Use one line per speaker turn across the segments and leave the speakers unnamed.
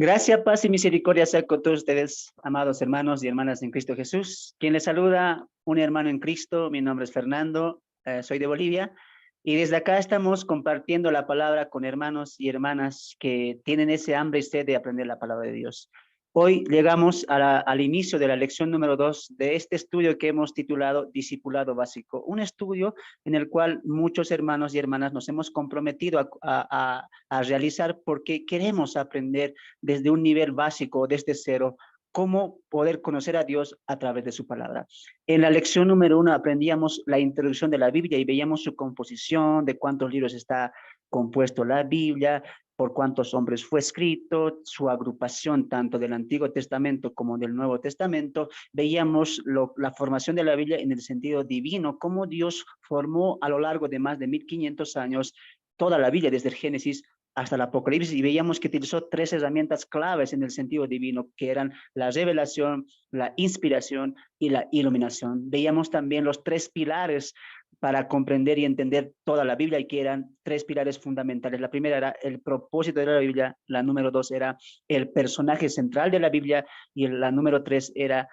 Gracia, paz y misericordia sea con todos ustedes, amados hermanos y hermanas en Cristo Jesús. Quien les saluda, un hermano en Cristo, mi nombre es Fernando, soy de Bolivia, y desde acá estamos compartiendo la palabra con hermanos y hermanas que tienen ese hambre y sed de aprender la palabra de Dios. Hoy llegamos al inicio de la lección número 2 de este estudio que hemos titulado Discipulado Básico, un estudio en el cual muchos hermanos y hermanas nos hemos comprometido a realizar porque queremos aprender desde un nivel básico, desde cero, cómo poder conocer a Dios a través de su palabra. En la lección número 1 aprendíamos la introducción de la Biblia y veíamos su composición, de cuántos libros está compuesto la Biblia, por cuántos hombres fue escrito, su agrupación tanto del Antiguo Testamento como del Nuevo Testamento. Veíamos la formación de la Biblia en el sentido divino, cómo Dios formó a lo largo de más de 1500 años toda la Biblia, desde el Génesis hasta el Apocalipsis, y veíamos que utilizó 3 herramientas claves en el sentido divino, que eran la revelación, la inspiración y la iluminación. Veíamos también los 3 pilares para comprender y entender toda la Biblia, y que eran 3 pilares fundamentales. La primera era el propósito de la Biblia, la número 2 era el personaje central de la Biblia, y la número 3 era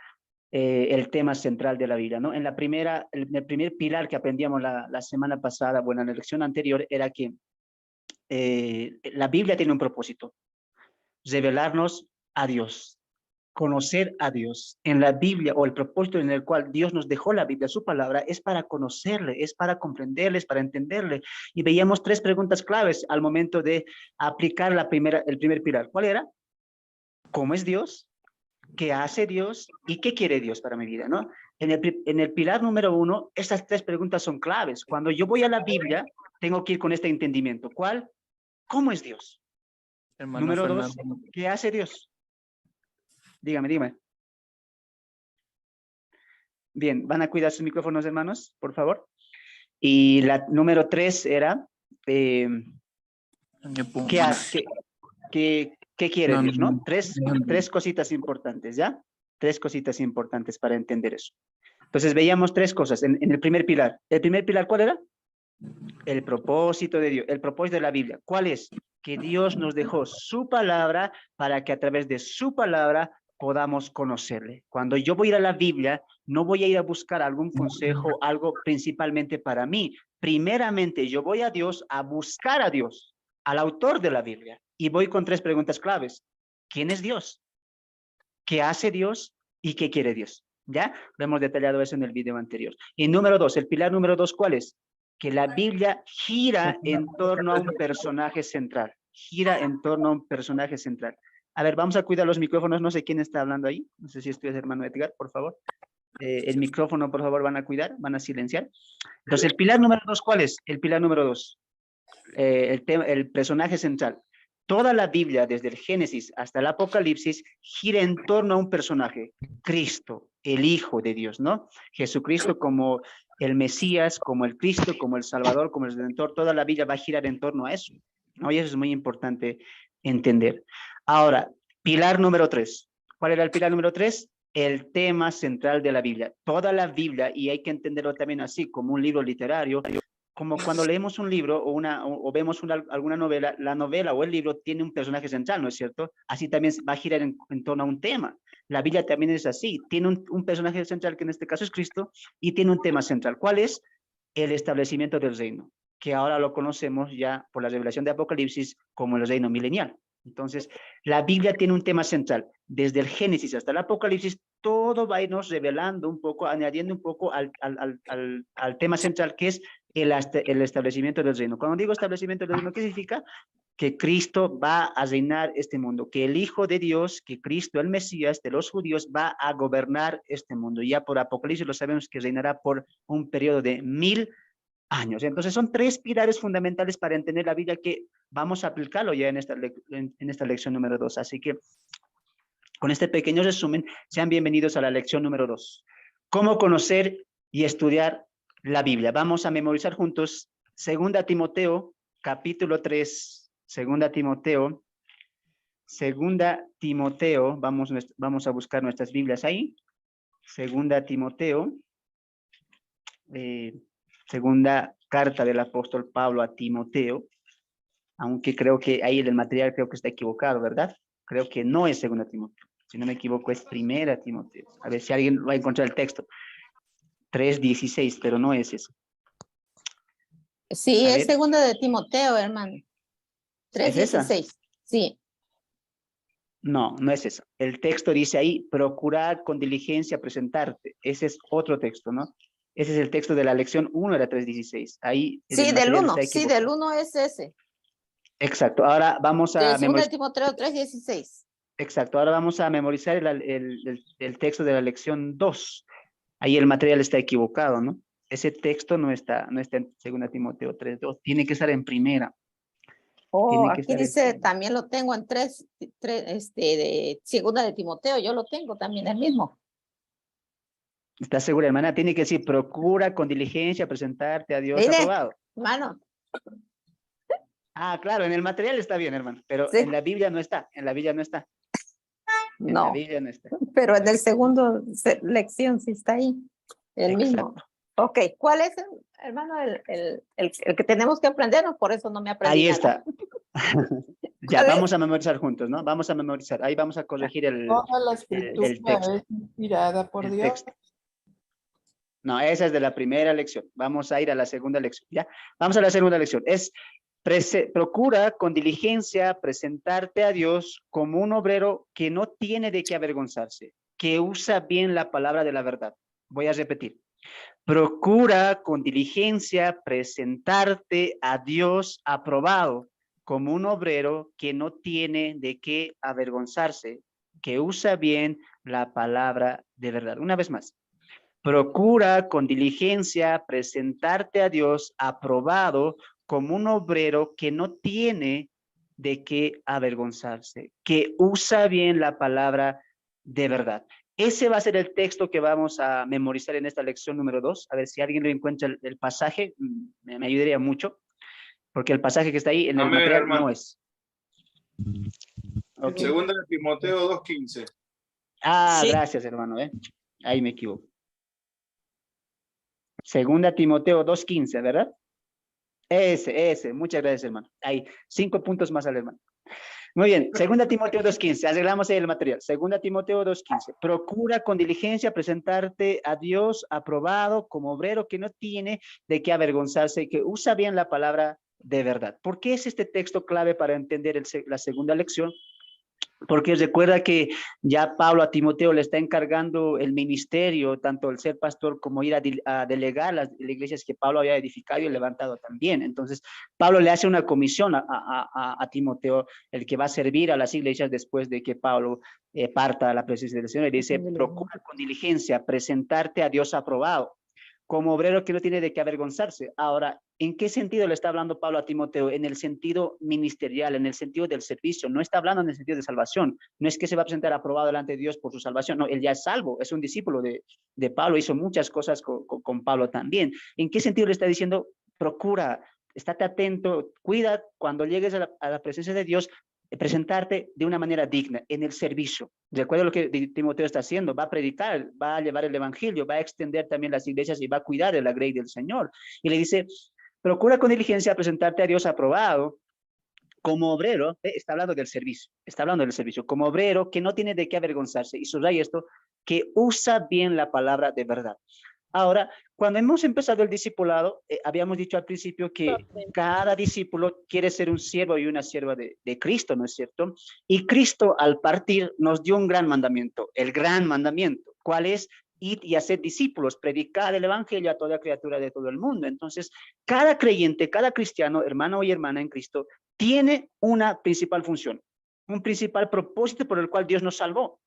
el tema central de la Biblia, ¿no? En la primera, el primer pilar que aprendíamos la semana pasada, bueno, en la lección anterior, era que la Biblia tiene un propósito: revelarnos a Dios, conocer a Dios. En la Biblia, o el propósito en el cual Dios nos dejó la Biblia, su palabra, es para conocerle, es para comprenderle, es para entenderle. Y veíamos 3 preguntas claves al momento de aplicar el primer pilar. ¿Cuál era? ¿Cómo es Dios? ¿Qué hace Dios? ¿Y qué quiere Dios para mi vida? ¿No? En el pilar número 1, estas 3 preguntas son claves. Cuando yo voy a la Biblia, tengo que ir con este entendimiento. ¿Cuál? ¿Cómo es Dios?
Hermano
Número 2,
Fernando.
¿qué hace Dios? Dígame. Bien, ¿van a cuidar sus micrófonos, hermanos, por favor? Y la número 3 era, ¿qué hace? ¿Qué quiere Dios, no? Tres cositas importantes, ¿ya? 3 cositas importantes para entender eso. Entonces veíamos 3 cosas en el primer pilar. ¿El primer pilar cuál era? El propósito de Dios, el propósito de la Biblia. ¿Cuál es? Que Dios nos dejó su palabra para que a través de su palabra podamos conocerle. Cuando yo voy a ir a la Biblia, no voy a ir a buscar algún consejo, algo principalmente para mí. Primeramente, yo voy a Dios a buscar a Dios, al autor de la Biblia. Y voy con 3 preguntas claves. ¿Quién es Dios? ¿Qué hace Dios? ¿Y qué quiere Dios? ¿Ya? Lo hemos detallado eso en el video anterior. Y número 2, el pilar número 2, ¿cuál es? Que la Biblia gira en torno a un personaje central. Gira en torno a un personaje central. A ver, vamos a cuidar los micrófonos. No sé quién está hablando ahí. No sé si es tu hermano Edgar, por favor. El micrófono, por favor, van a cuidar, van a silenciar. Entonces, el pilar número 2, ¿cuál es? El pilar número 2, el personaje central. Toda la Biblia, desde el Génesis hasta el Apocalipsis, gira en torno a un personaje: Cristo, el Hijo de Dios, ¿no? Jesucristo como el Mesías, como el Cristo, como el Salvador, como el Redentor. Toda la Biblia va a girar en torno a eso, ¿no? Y eso es muy importante entender. Ahora, pilar número 3. ¿Cuál era el pilar número 3? El tema central de la Biblia. Toda la Biblia, y hay que entenderlo también así, como un libro literario, como cuando leemos un libro o vemos alguna novela, la novela o el libro tiene un personaje central, ¿no es cierto? Así también va a girar en torno a un tema. La Biblia también es así, tiene un personaje central, que en este caso es Cristo, y tiene un tema central. ¿Cuál es? El establecimiento del reino, que ahora lo conocemos ya por la revelación de Apocalipsis como el reino milenial. Entonces, la Biblia tiene un tema central. Desde el Génesis hasta el Apocalipsis, todo va a irnos revelando un poco, añadiendo un poco al tema central, que es el establecimiento del reino. Cuando digo establecimiento del reino, ¿qué significa? Que Cristo va a reinar este mundo, que el Hijo de Dios, que Cristo, el Mesías de los judíos, va a gobernar este mundo. Ya por Apocalipsis lo sabemos que reinará por un periodo de 1000 años. Entonces son 3 pilares fundamentales para entender la Biblia, que vamos a aplicarlo ya en esta lección número 2. Así que con este pequeño resumen, sean bienvenidos a la lección número 2. ¿Cómo conocer y estudiar la Biblia? Vamos a memorizar juntos 2 Timoteo, capítulo 3, 2 Timoteo, vamos a buscar nuestras Biblias ahí. 2 Timoteo, segunda carta del apóstol Pablo a Timoteo, aunque creo que ahí el material creo que está equivocado, ¿verdad? Creo que no es 2 Timoteo. Si no me equivoco, es 1 Timoteo. A ver si alguien va a encontrar el texto. 3:16, pero no es eso.
Sí,
A
es
ver,
2 de Timoteo, hermano.
¿es esa?
3:16. Sí.
No, no es eso. El texto dice ahí, procurar con diligencia presentarte. Ese es otro texto, ¿no? Ese es el texto de la lección 1 de la 3:16. Ahí
Sí,
el
del
material
1.
está
Sí, del
equivocado.
1 es ese.
Exacto. Ahora vamos
De
a
2 de
memorizar.
Timoteo 3:16.
Exacto. Ahora vamos a memorizar el texto de la lección 2. Ahí el material está equivocado, ¿no? Ese texto no está en 2 Timoteo 3:2. Tiene que estar en primera.
Oh,
Tiene que
aquí
estar en
dice,
primera.
también lo tengo en 3, de 2 de Timoteo. Yo lo tengo también, el mismo.
¿Estás segura, hermana? Tiene que decir, procura con diligencia presentarte a Dios
Mire,
aprobado.
hermano.
Ah, claro, en el material está bien, hermano, pero
Sí.
en la Biblia no está, en la Biblia no está, en la
No,
Biblia no está.
pero en el segundo lección sí está ahí. El mismo.
Exacto.
Ok, ¿cuál es, hermano, el que tenemos que aprendernos? Por eso no me aprendí
Ahí
nada.
está. Ya,
¿Cuál
vamos
es?
a memorizar juntos, ¿no? Vamos a memorizar. Ahí vamos a corregir
Toda la
el
escritura
texto.
es inspirada por
El
Dios.
texto. No, esa es de la primera lección. Vamos a ir a la segunda lección, ¿ya? Vamos a la segunda lección. Procura con diligencia presentarte a Dios como un obrero que no tiene de qué avergonzarse, que usa bien la palabra de la verdad. Voy a repetir. Procura con diligencia presentarte a Dios aprobado como un obrero que no tiene de qué avergonzarse, que usa bien la palabra de verdad. Una vez más. Procura con diligencia presentarte a Dios aprobado como un obrero que no tiene de qué avergonzarse, que usa bien la palabra de verdad. Ese va a ser el texto que vamos a memorizar en esta lección número 2. A ver si alguien lo encuentra el pasaje, me ayudaría mucho, porque el pasaje que está ahí en el
Amén,
material
hermano.
no es. Okay.
Segunda de Timoteo 2:15.
Ah,
Sí.
gracias, hermano. Ahí me equivoco. Segunda Timoteo 2:15, ¿verdad? Ese, muchas gracias, hermano. Hay 5 puntos más al hermano. Muy bien, 2 Timoteo 2:15, arreglamos el material. 2 Timoteo 2:15, procura con diligencia presentarte a Dios aprobado como obrero que no tiene de qué avergonzarse y que usa bien la palabra de verdad. ¿Por qué es este texto clave para entender la segunda lección? Porque recuerda que ya Pablo a Timoteo le está encargando el ministerio, tanto el ser pastor como ir a delegar las iglesias que Pablo había edificado y levantado también. Entonces, Pablo le hace una comisión a Timoteo, el que va a servir a las iglesias después de que Pablo parta a la presencia del Señor. Y dice, procura con diligencia presentarte a Dios aprobado, como obrero que no tiene de qué avergonzarse. Ahora, ¿en qué sentido le está hablando Pablo a Timoteo? En el sentido ministerial, en el sentido del servicio. No está hablando en el sentido de salvación. No es que se va a presentar aprobado delante de Dios por su salvación. No, él ya es salvo, es un discípulo de Pablo, hizo muchas cosas con Pablo también. ¿En qué sentido le está diciendo? Procura, estate atento, cuida cuando llegues a la presencia de Dios, presentarte de una manera digna, en el servicio. Recuerda lo que Timoteo está haciendo, va a predicar, va a llevar el evangelio, va a extender también las iglesias y va a cuidar de la grey del Señor. Y le dice, procura con diligencia presentarte a Dios aprobado como obrero, está hablando del servicio, como obrero que no tiene de qué avergonzarse, y subraya esto, que usa bien la palabra de verdad. Ahora, cuando hemos empezado el discipulado, habíamos dicho al principio que cada discípulo quiere ser un siervo y una sierva de Cristo, ¿no es cierto? Y Cristo al partir nos dio un gran mandamiento, el gran mandamiento. ¿Cuál es? Ir y hacer discípulos, predicar el evangelio a toda criatura de todo el mundo. Entonces, cada creyente, cada cristiano, hermano y hermana en Cristo, tiene una principal función, un principal propósito por el cual Dios nos salvó.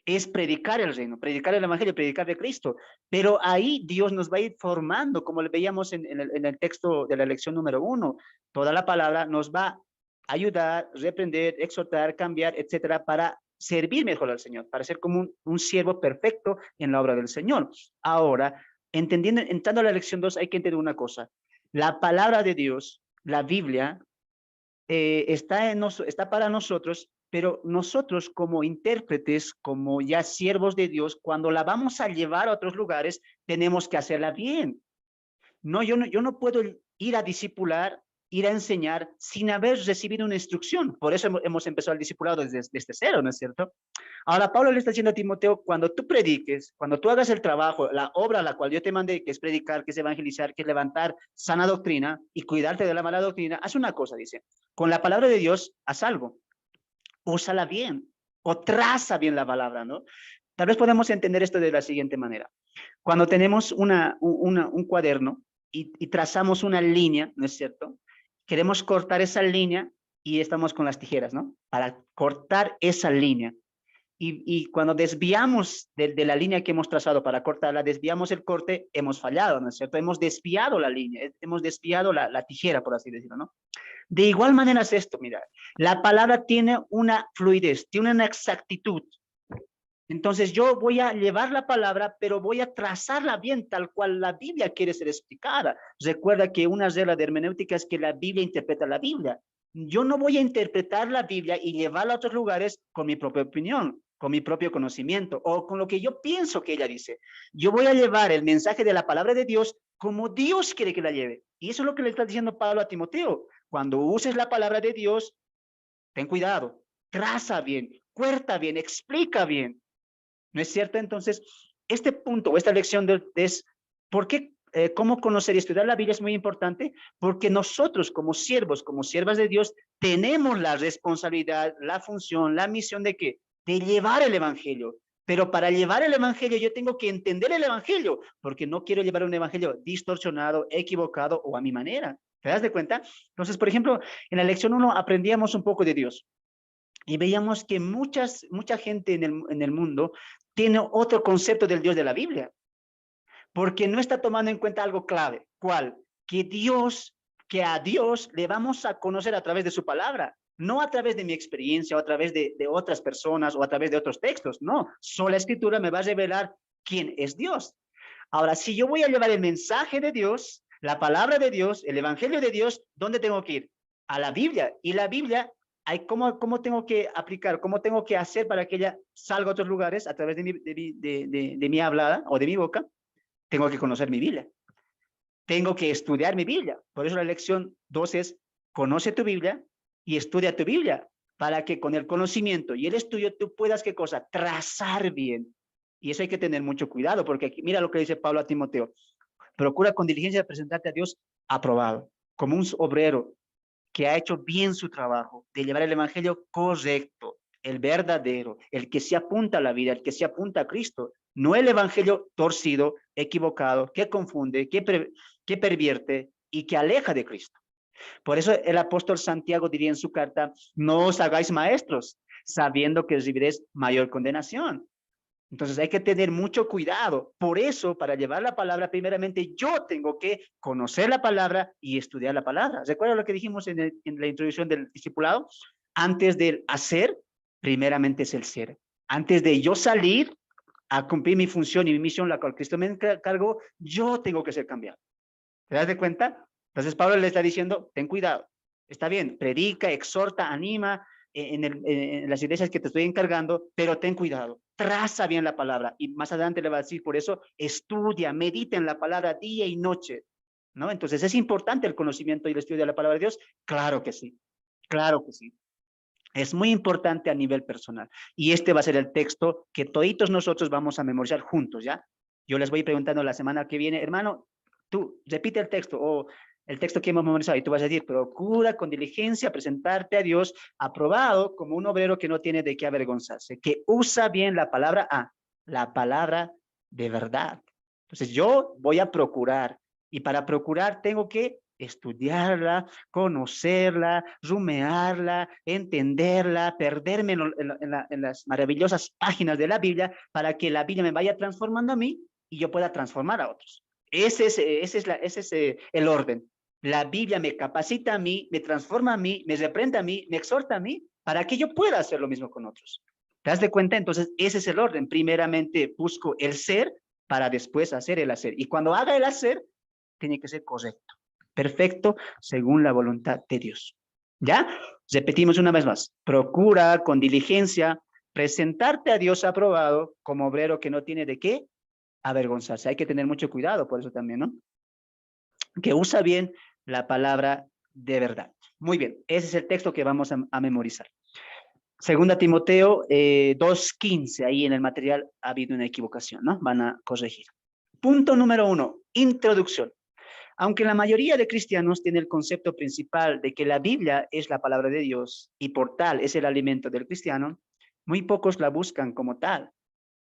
Es predicar el reino, predicar el evangelio, predicar de Cristo. Pero ahí Dios nos va a ir formando, como le veíamos en el texto de la lección número 1. Toda la palabra nos va a ayudar, reprender, exhortar, cambiar, etcétera, para servir mejor al Señor, para ser como un siervo perfecto en la obra del Señor. Ahora, entrando a la lección 2, hay que entender una cosa. La palabra de Dios, la Biblia, está para nosotros, pero nosotros como intérpretes, como ya siervos de Dios, cuando la vamos a llevar a otros lugares, tenemos que hacerla bien. No, yo no puedo ir a discipular ir a enseñar sin haber recibido una instrucción. Por eso hemos empezado el discipulado desde cero, ¿no es cierto? Ahora, Pablo le está diciendo a Timoteo, cuando tú prediques, cuando tú hagas el trabajo, la obra a la cual yo te mandé, que es predicar, que es evangelizar, que es levantar sana doctrina y cuidarte de la mala doctrina, haz una cosa, dice, con la palabra de Dios, haz algo, úsala bien, o traza bien la palabra, ¿no? Tal vez podemos entender esto de la siguiente manera. Cuando tenemos un cuaderno y trazamos una línea, ¿no es cierto? Queremos cortar esa línea y estamos con las tijeras, ¿no? Para cortar esa línea. Y cuando desviamos de la línea que hemos trazado para cortarla, desviamos el corte, hemos fallado, ¿no es cierto? Hemos desviado la línea, hemos desviado la tijera, por así decirlo, ¿no? De igual manera es esto, mira, la palabra tiene una fluidez, tiene una exactitud. Entonces yo voy a llevar la palabra, pero voy a trazarla bien, tal cual la Biblia quiere ser explicada. Recuerda que una regla de hermenéutica es que la Biblia interpreta la Biblia. Yo no voy a interpretar la Biblia y llevarla a otros lugares con mi propia opinión, con mi propio conocimiento o con lo que yo pienso que ella dice. Yo voy a llevar el mensaje de la palabra de Dios como Dios quiere que la lleve. Y eso es lo que le está diciendo Pablo a Timoteo. Cuando uses la palabra de Dios, ten cuidado, traza bien, cuerta bien, explica bien. ¿No es cierto? Entonces, este punto o esta lección es, ¿por qué? ¿Cómo conocer y estudiar la Biblia es muy importante? Porque nosotros como siervos, como siervas de Dios, tenemos la responsabilidad, la función, la misión de ¿qué? De llevar el evangelio. Pero para llevar el evangelio yo tengo que entender el evangelio, porque no quiero llevar un evangelio distorsionado, equivocado o a mi manera. ¿Te das de cuenta? Entonces, por ejemplo, en la lección 1 aprendíamos un poco de Dios. Y veíamos que mucha gente en el mundo tiene otro concepto del Dios de la Biblia, porque no está tomando en cuenta algo clave. ¿Cuál? Que a Dios le vamos a conocer a través de su palabra, no a través de mi experiencia o a través de otras personas o a través de otros textos, no. Solo la Escritura me va a revelar quién es Dios. Ahora, si yo voy a llevar el mensaje de Dios, la palabra de Dios, el evangelio de Dios, ¿dónde tengo que ir? A la Biblia. Y la Biblia, ¿cómo tengo que aplicar? ¿Cómo tengo que hacer para que ella salga a otros lugares a través de mi hablada o de mi boca? Tengo que conocer mi Biblia. Tengo que estudiar mi Biblia. Por eso la lección 2 es, conoce tu Biblia y estudia tu Biblia, para que con el conocimiento y el estudio tú puedas, ¿qué cosa? Trazar bien. Y eso hay que tener mucho cuidado, porque aquí, mira lo que dice Pablo a Timoteo. Procura con diligencia presentarte a Dios aprobado, como un obrero que ha hecho bien su trabajo, de llevar el evangelio correcto, el verdadero, el que se apunta a la vida, el que se apunta a Cristo, no el evangelio torcido, equivocado, que confunde, que pervierte y que aleja de Cristo. Por eso el apóstol Santiago diría en su carta, no os hagáis maestros, sabiendo que recibiréis mayor condenación. Entonces hay que tener mucho cuidado. Por eso, para llevar la palabra, primeramente yo tengo que conocer la palabra y estudiar la palabra. ¿Recuerda lo que dijimos en la introducción del discipulado? Antes del hacer, primeramente es el ser. Antes de yo salir a cumplir mi función y mi misión, la cual Cristo me encargó, yo tengo que ser cambiado. ¿Te das de cuenta? Entonces Pablo le está diciendo, ten cuidado. Está bien, predica, exhorta, anima, en las iglesias que te estoy encargando, pero ten cuidado, traza bien la palabra, y más adelante le va a decir, por eso, estudia, medita en la palabra día y noche, ¿no? Entonces, ¿es importante el conocimiento y el estudio de la palabra de Dios? Claro que sí, claro que sí. Es muy importante a nivel personal, y este va a ser el texto que toditos nosotros vamos a memorizar juntos, ¿ya? Yo les voy preguntando la semana que viene, hermano, tú repite el texto, o el texto que hemos memorizado, y tú vas a decir, procura con diligencia presentarte a Dios aprobado como un obrero que no tiene de qué avergonzarse, que usa bien la palabra la palabra de verdad. Entonces yo voy a procurar, y para procurar tengo que estudiarla, conocerla, rumearla, entenderla, perderme en las maravillosas páginas de la Biblia, para que la Biblia me vaya transformando a mí y yo pueda transformar a otros. Ese es el orden. La Biblia me capacita a mí, me transforma a mí, me reprende a mí, me exhorta a mí, para que yo pueda hacer lo mismo con otros. ¿Te das de cuenta? Entonces, ese es el orden. Primeramente busco el ser para después hacer el hacer. Y cuando haga el hacer, tiene que ser correcto, perfecto, según la voluntad de Dios. ¿Ya? Repetimos una vez más. Procura con diligencia presentarte a Dios aprobado como obrero que no tiene de qué avergonzarse. Hay que tener mucho cuidado por eso también, ¿no? Que usa bien la palabra de verdad. Muy bien, ese es el texto que vamos a memorizar. Segunda Timoteo 2:15, ahí en el material ha habido una equivocación, ¿no? Van a corregir. Punto número 1, introducción. Aunque la mayoría de cristianos tiene el concepto principal de que la Biblia es la palabra de Dios y por tal es el alimento del cristiano, muy pocos la buscan como tal,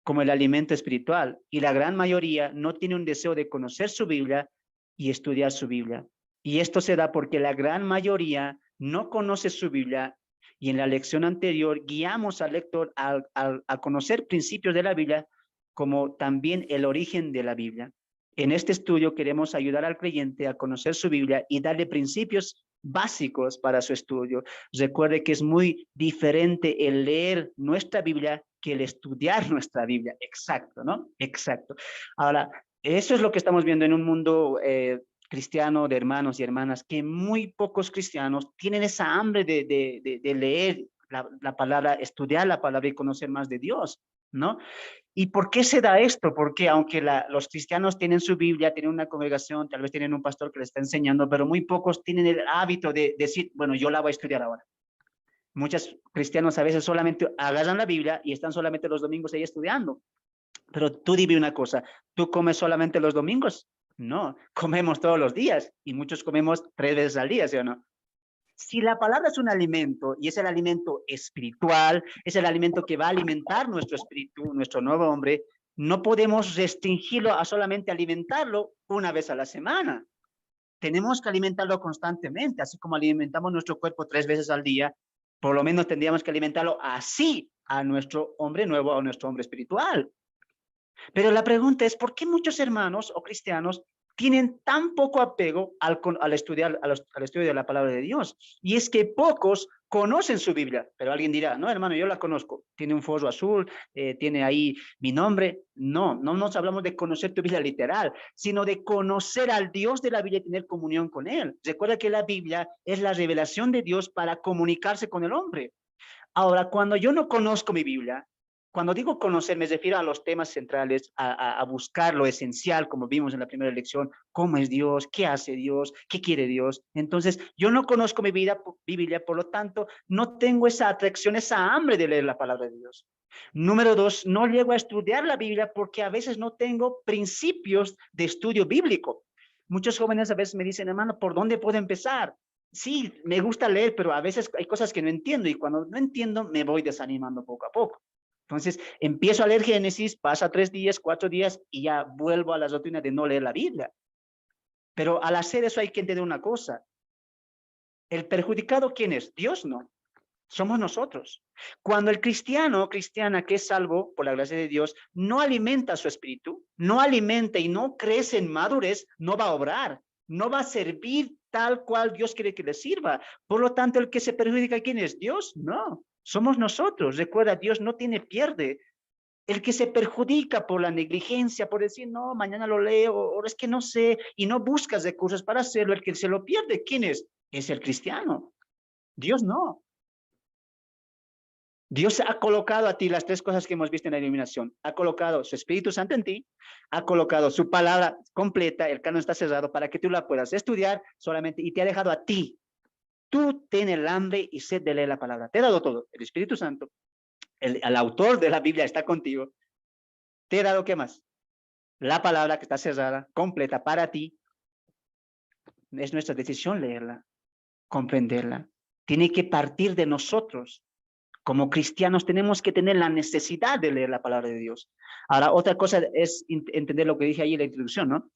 como el alimento espiritual, y la gran mayoría no tiene un deseo de conocer su Biblia y estudiar su Biblia. Y esto se da porque la gran mayoría no conoce su Biblia, y en la lección anterior guiamos al lector a conocer principios de la Biblia, como también el origen de la Biblia. En este estudio queremos ayudar al creyente a conocer su Biblia y darle principios básicos para su estudio. Recuerde que es muy diferente el leer nuestra Biblia que el estudiar nuestra Biblia. Exacto, ¿no? Exacto. Ahora, eso es lo que estamos viendo en un mundo cristiano de hermanos y hermanas, que muy pocos cristianos tienen esa hambre de leer la palabra, estudiar la palabra y conocer más de Dios, ¿no? ¿Y por qué se da esto? Porque aunque los cristianos tienen su Biblia, tienen una congregación, tal vez tienen un pastor que les está enseñando, pero muy pocos tienen el hábito de decir, bueno, yo la voy a estudiar ahora. Muchos cristianos a veces solamente agarran la Biblia y están solamente los domingos ahí estudiando. Pero tú dime una cosa, ¿tú comes solamente los domingos? No, comemos todos los días y muchos comemos 3 veces al día, ¿sí o no? Si la palabra es un alimento y es el alimento espiritual, es el alimento que va a alimentar nuestro espíritu, nuestro nuevo hombre, no podemos restringirlo a solamente alimentarlo una vez a la semana. Tenemos que alimentarlo constantemente, así como alimentamos nuestro cuerpo 3 veces al día, por lo menos tendríamos que alimentarlo así a nuestro hombre nuevo, a nuestro hombre espiritual. Pero la pregunta es, ¿por qué muchos hermanos o cristianos tienen tan poco apego al estudio de la palabra de Dios? Y es que pocos conocen su Biblia, pero alguien dirá, no, hermano, yo la conozco, tiene un forro azul, tiene ahí mi nombre. No, no nos hablamos de conocer tu Biblia literal, sino de conocer al Dios de la Biblia y tener comunión con Él. Recuerda que la Biblia es la revelación de Dios para comunicarse con el hombre. Ahora, cuando yo no conozco mi Biblia, cuando digo conocer, me refiero a los temas centrales, a buscar lo esencial, como vimos en la primera lección, cómo es Dios, qué hace Dios, qué quiere Dios. Entonces, yo no conozco mi Biblia, por lo tanto, no tengo esa atracción, esa hambre de leer la palabra de Dios. Número 2, no llego a estudiar la Biblia porque a veces no tengo principios de estudio bíblico. Muchos jóvenes a veces me dicen, hermano, ¿por dónde puedo empezar? Sí, me gusta leer, pero a veces hay cosas que no entiendo y cuando no entiendo me voy desanimando poco a poco. Entonces, empiezo a leer Génesis, pasa 3 días, 4 días y ya vuelvo a la rutina de no leer la Biblia. Pero al hacer eso hay que entender una cosa. ¿El perjudicado quién es? Dios no. Somos nosotros. Cuando el cristiano o cristiana que es salvo por la gracia de Dios no alimenta su espíritu, no alimenta y no crece en madurez, no va a obrar, no va a servir tal cual Dios quiere que le sirva. Por lo tanto, el que se perjudica, ¿quién es? Dios, no. Somos nosotros. Recuerda, Dios no tiene pierde. El que se perjudica por la negligencia, por decir, no, mañana lo leo, o es que no sé, y no buscas recursos para hacerlo, el que se lo pierde, ¿quién es? Es el cristiano. Dios no. Dios ha colocado a ti las 3 cosas que hemos visto en la iluminación. Ha colocado su Espíritu Santo en ti, ha colocado su palabra completa, el canon está cerrado para que tú la puedas estudiar solamente y te ha dejado a ti. Tú tienes el hambre y sed de leer la palabra. Te he dado todo, el Espíritu Santo, el autor de la Biblia está contigo. Te he dado, ¿qué más? La palabra que está cerrada, completa para ti. Es nuestra decisión leerla, comprenderla. Tiene que partir de nosotros. Como cristianos tenemos que tener la necesidad de leer la palabra de Dios. Ahora, otra cosa es entender lo que dije ahí en la introducción, ¿no?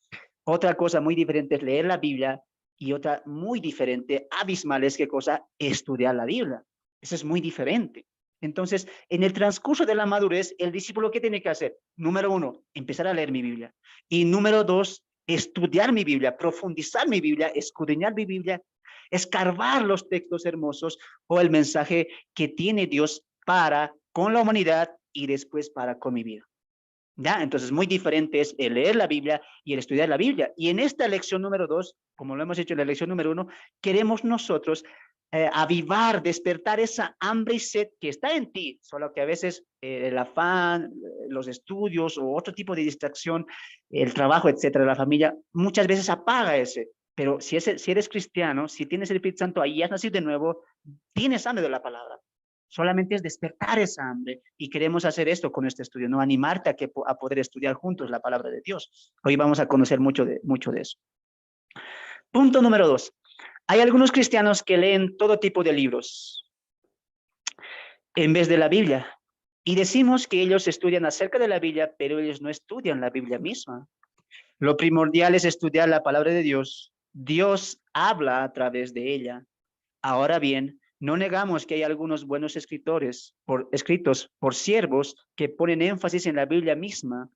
Otra cosa muy diferente es leer la Biblia y otra muy diferente, abismal, es qué cosa, estudiar la Biblia. Eso es muy diferente. Entonces, en el transcurso de la madurez, el discípulo, ¿qué tiene que hacer? Número 1, empezar a leer mi Biblia. Y número 2, estudiar mi Biblia, profundizar mi Biblia, escudriñar mi Biblia, escarbar los textos hermosos o el mensaje que tiene Dios para con la humanidad y después para con mi vida. ¿Ya? Entonces, muy diferente es el leer la Biblia y el estudiar la Biblia. Y en esta lección número 2, como lo hemos hecho en la lección número 1, queremos nosotros avivar, despertar esa hambre y sed que está en ti, solo que a veces el afán, los estudios o otro tipo de distracción, el trabajo, etcétera, la familia, muchas veces apaga ese. Pero si eres cristiano, si tienes el Espíritu Santo ahí, has nacido de nuevo, tienes hambre de la palabra. Solamente es despertar esa hambre y queremos hacer esto con este estudio, no animarte a poder estudiar juntos la palabra de Dios. Hoy vamos a conocer mucho de eso. Punto número 2. Hay algunos cristianos que leen todo tipo de libros en vez de la Biblia. Y decimos que ellos estudian acerca de la Biblia, pero ellos no estudian la Biblia misma. Lo primordial es estudiar la palabra de Dios. Dios habla a través de ella. Ahora bien, no negamos que hay algunos buenos escritos por siervos que ponen énfasis en la Biblia misma,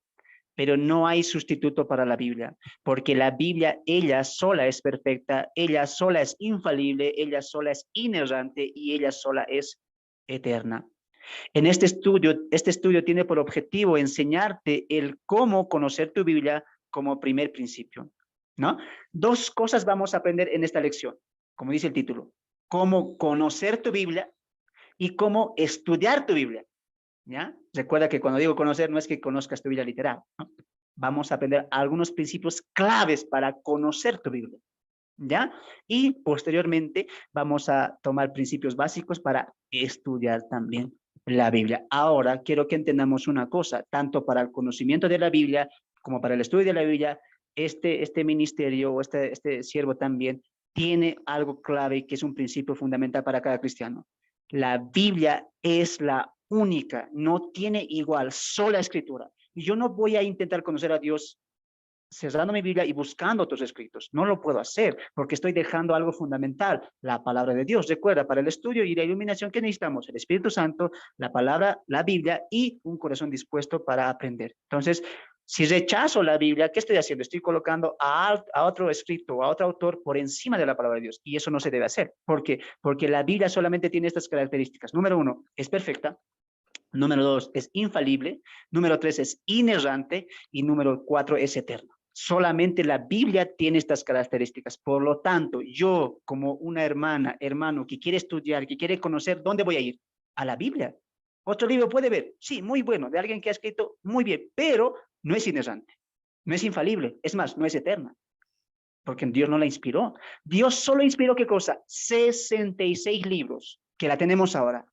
pero no hay sustituto para la Biblia, porque la Biblia, ella sola es perfecta, ella sola es infalible, ella sola es inerrante y ella sola es eterna. En este estudio tiene por objetivo enseñarte el cómo conocer tu Biblia como primer principio, ¿no? 2 cosas vamos a aprender en esta lección, como dice el título: cómo conocer tu Biblia y cómo estudiar tu Biblia, ¿ya? Recuerda que cuando digo conocer no es que conozcas tu Biblia literal, ¿no? Vamos a aprender algunos principios claves para conocer tu Biblia, ¿ya? Y posteriormente vamos a tomar principios básicos para estudiar también la Biblia. Ahora quiero que entendamos una cosa, tanto para el conocimiento de la Biblia como para el estudio de la Biblia, este ministerio o este siervo también tiene algo clave que es un principio fundamental para cada cristiano. La Biblia es la única, no tiene igual, sola escritura. Y yo no voy a intentar conocer a Dios cerrando mi Biblia y buscando otros escritos. No lo puedo hacer porque estoy dejando algo fundamental, la palabra de Dios. Recuerda, para el estudio y la iluminación, ¿qué necesitamos? El Espíritu Santo, la palabra, la Biblia y un corazón dispuesto para aprender. Entonces, si rechazo la Biblia, ¿qué estoy haciendo? Estoy colocando a otro escrito, a otro autor por encima de la palabra de Dios. Y eso no se debe hacer. ¿Por qué? Porque la Biblia solamente tiene estas características. Número 1, es perfecta. Número 2, es infalible. Número 3, es inerrante. Y número 4, es eterno. Solamente la Biblia tiene estas características. Por lo tanto, yo como una hermano que quiere estudiar, que quiere conocer, ¿dónde voy a ir? A la Biblia. Otro libro puede ver, sí, muy bueno, de alguien que ha escrito muy bien, pero no es inerrante, no es infalible, es más, no es eterna, porque Dios no la inspiró. Dios solo inspiró, ¿qué cosa? 66 libros, que la tenemos ahora.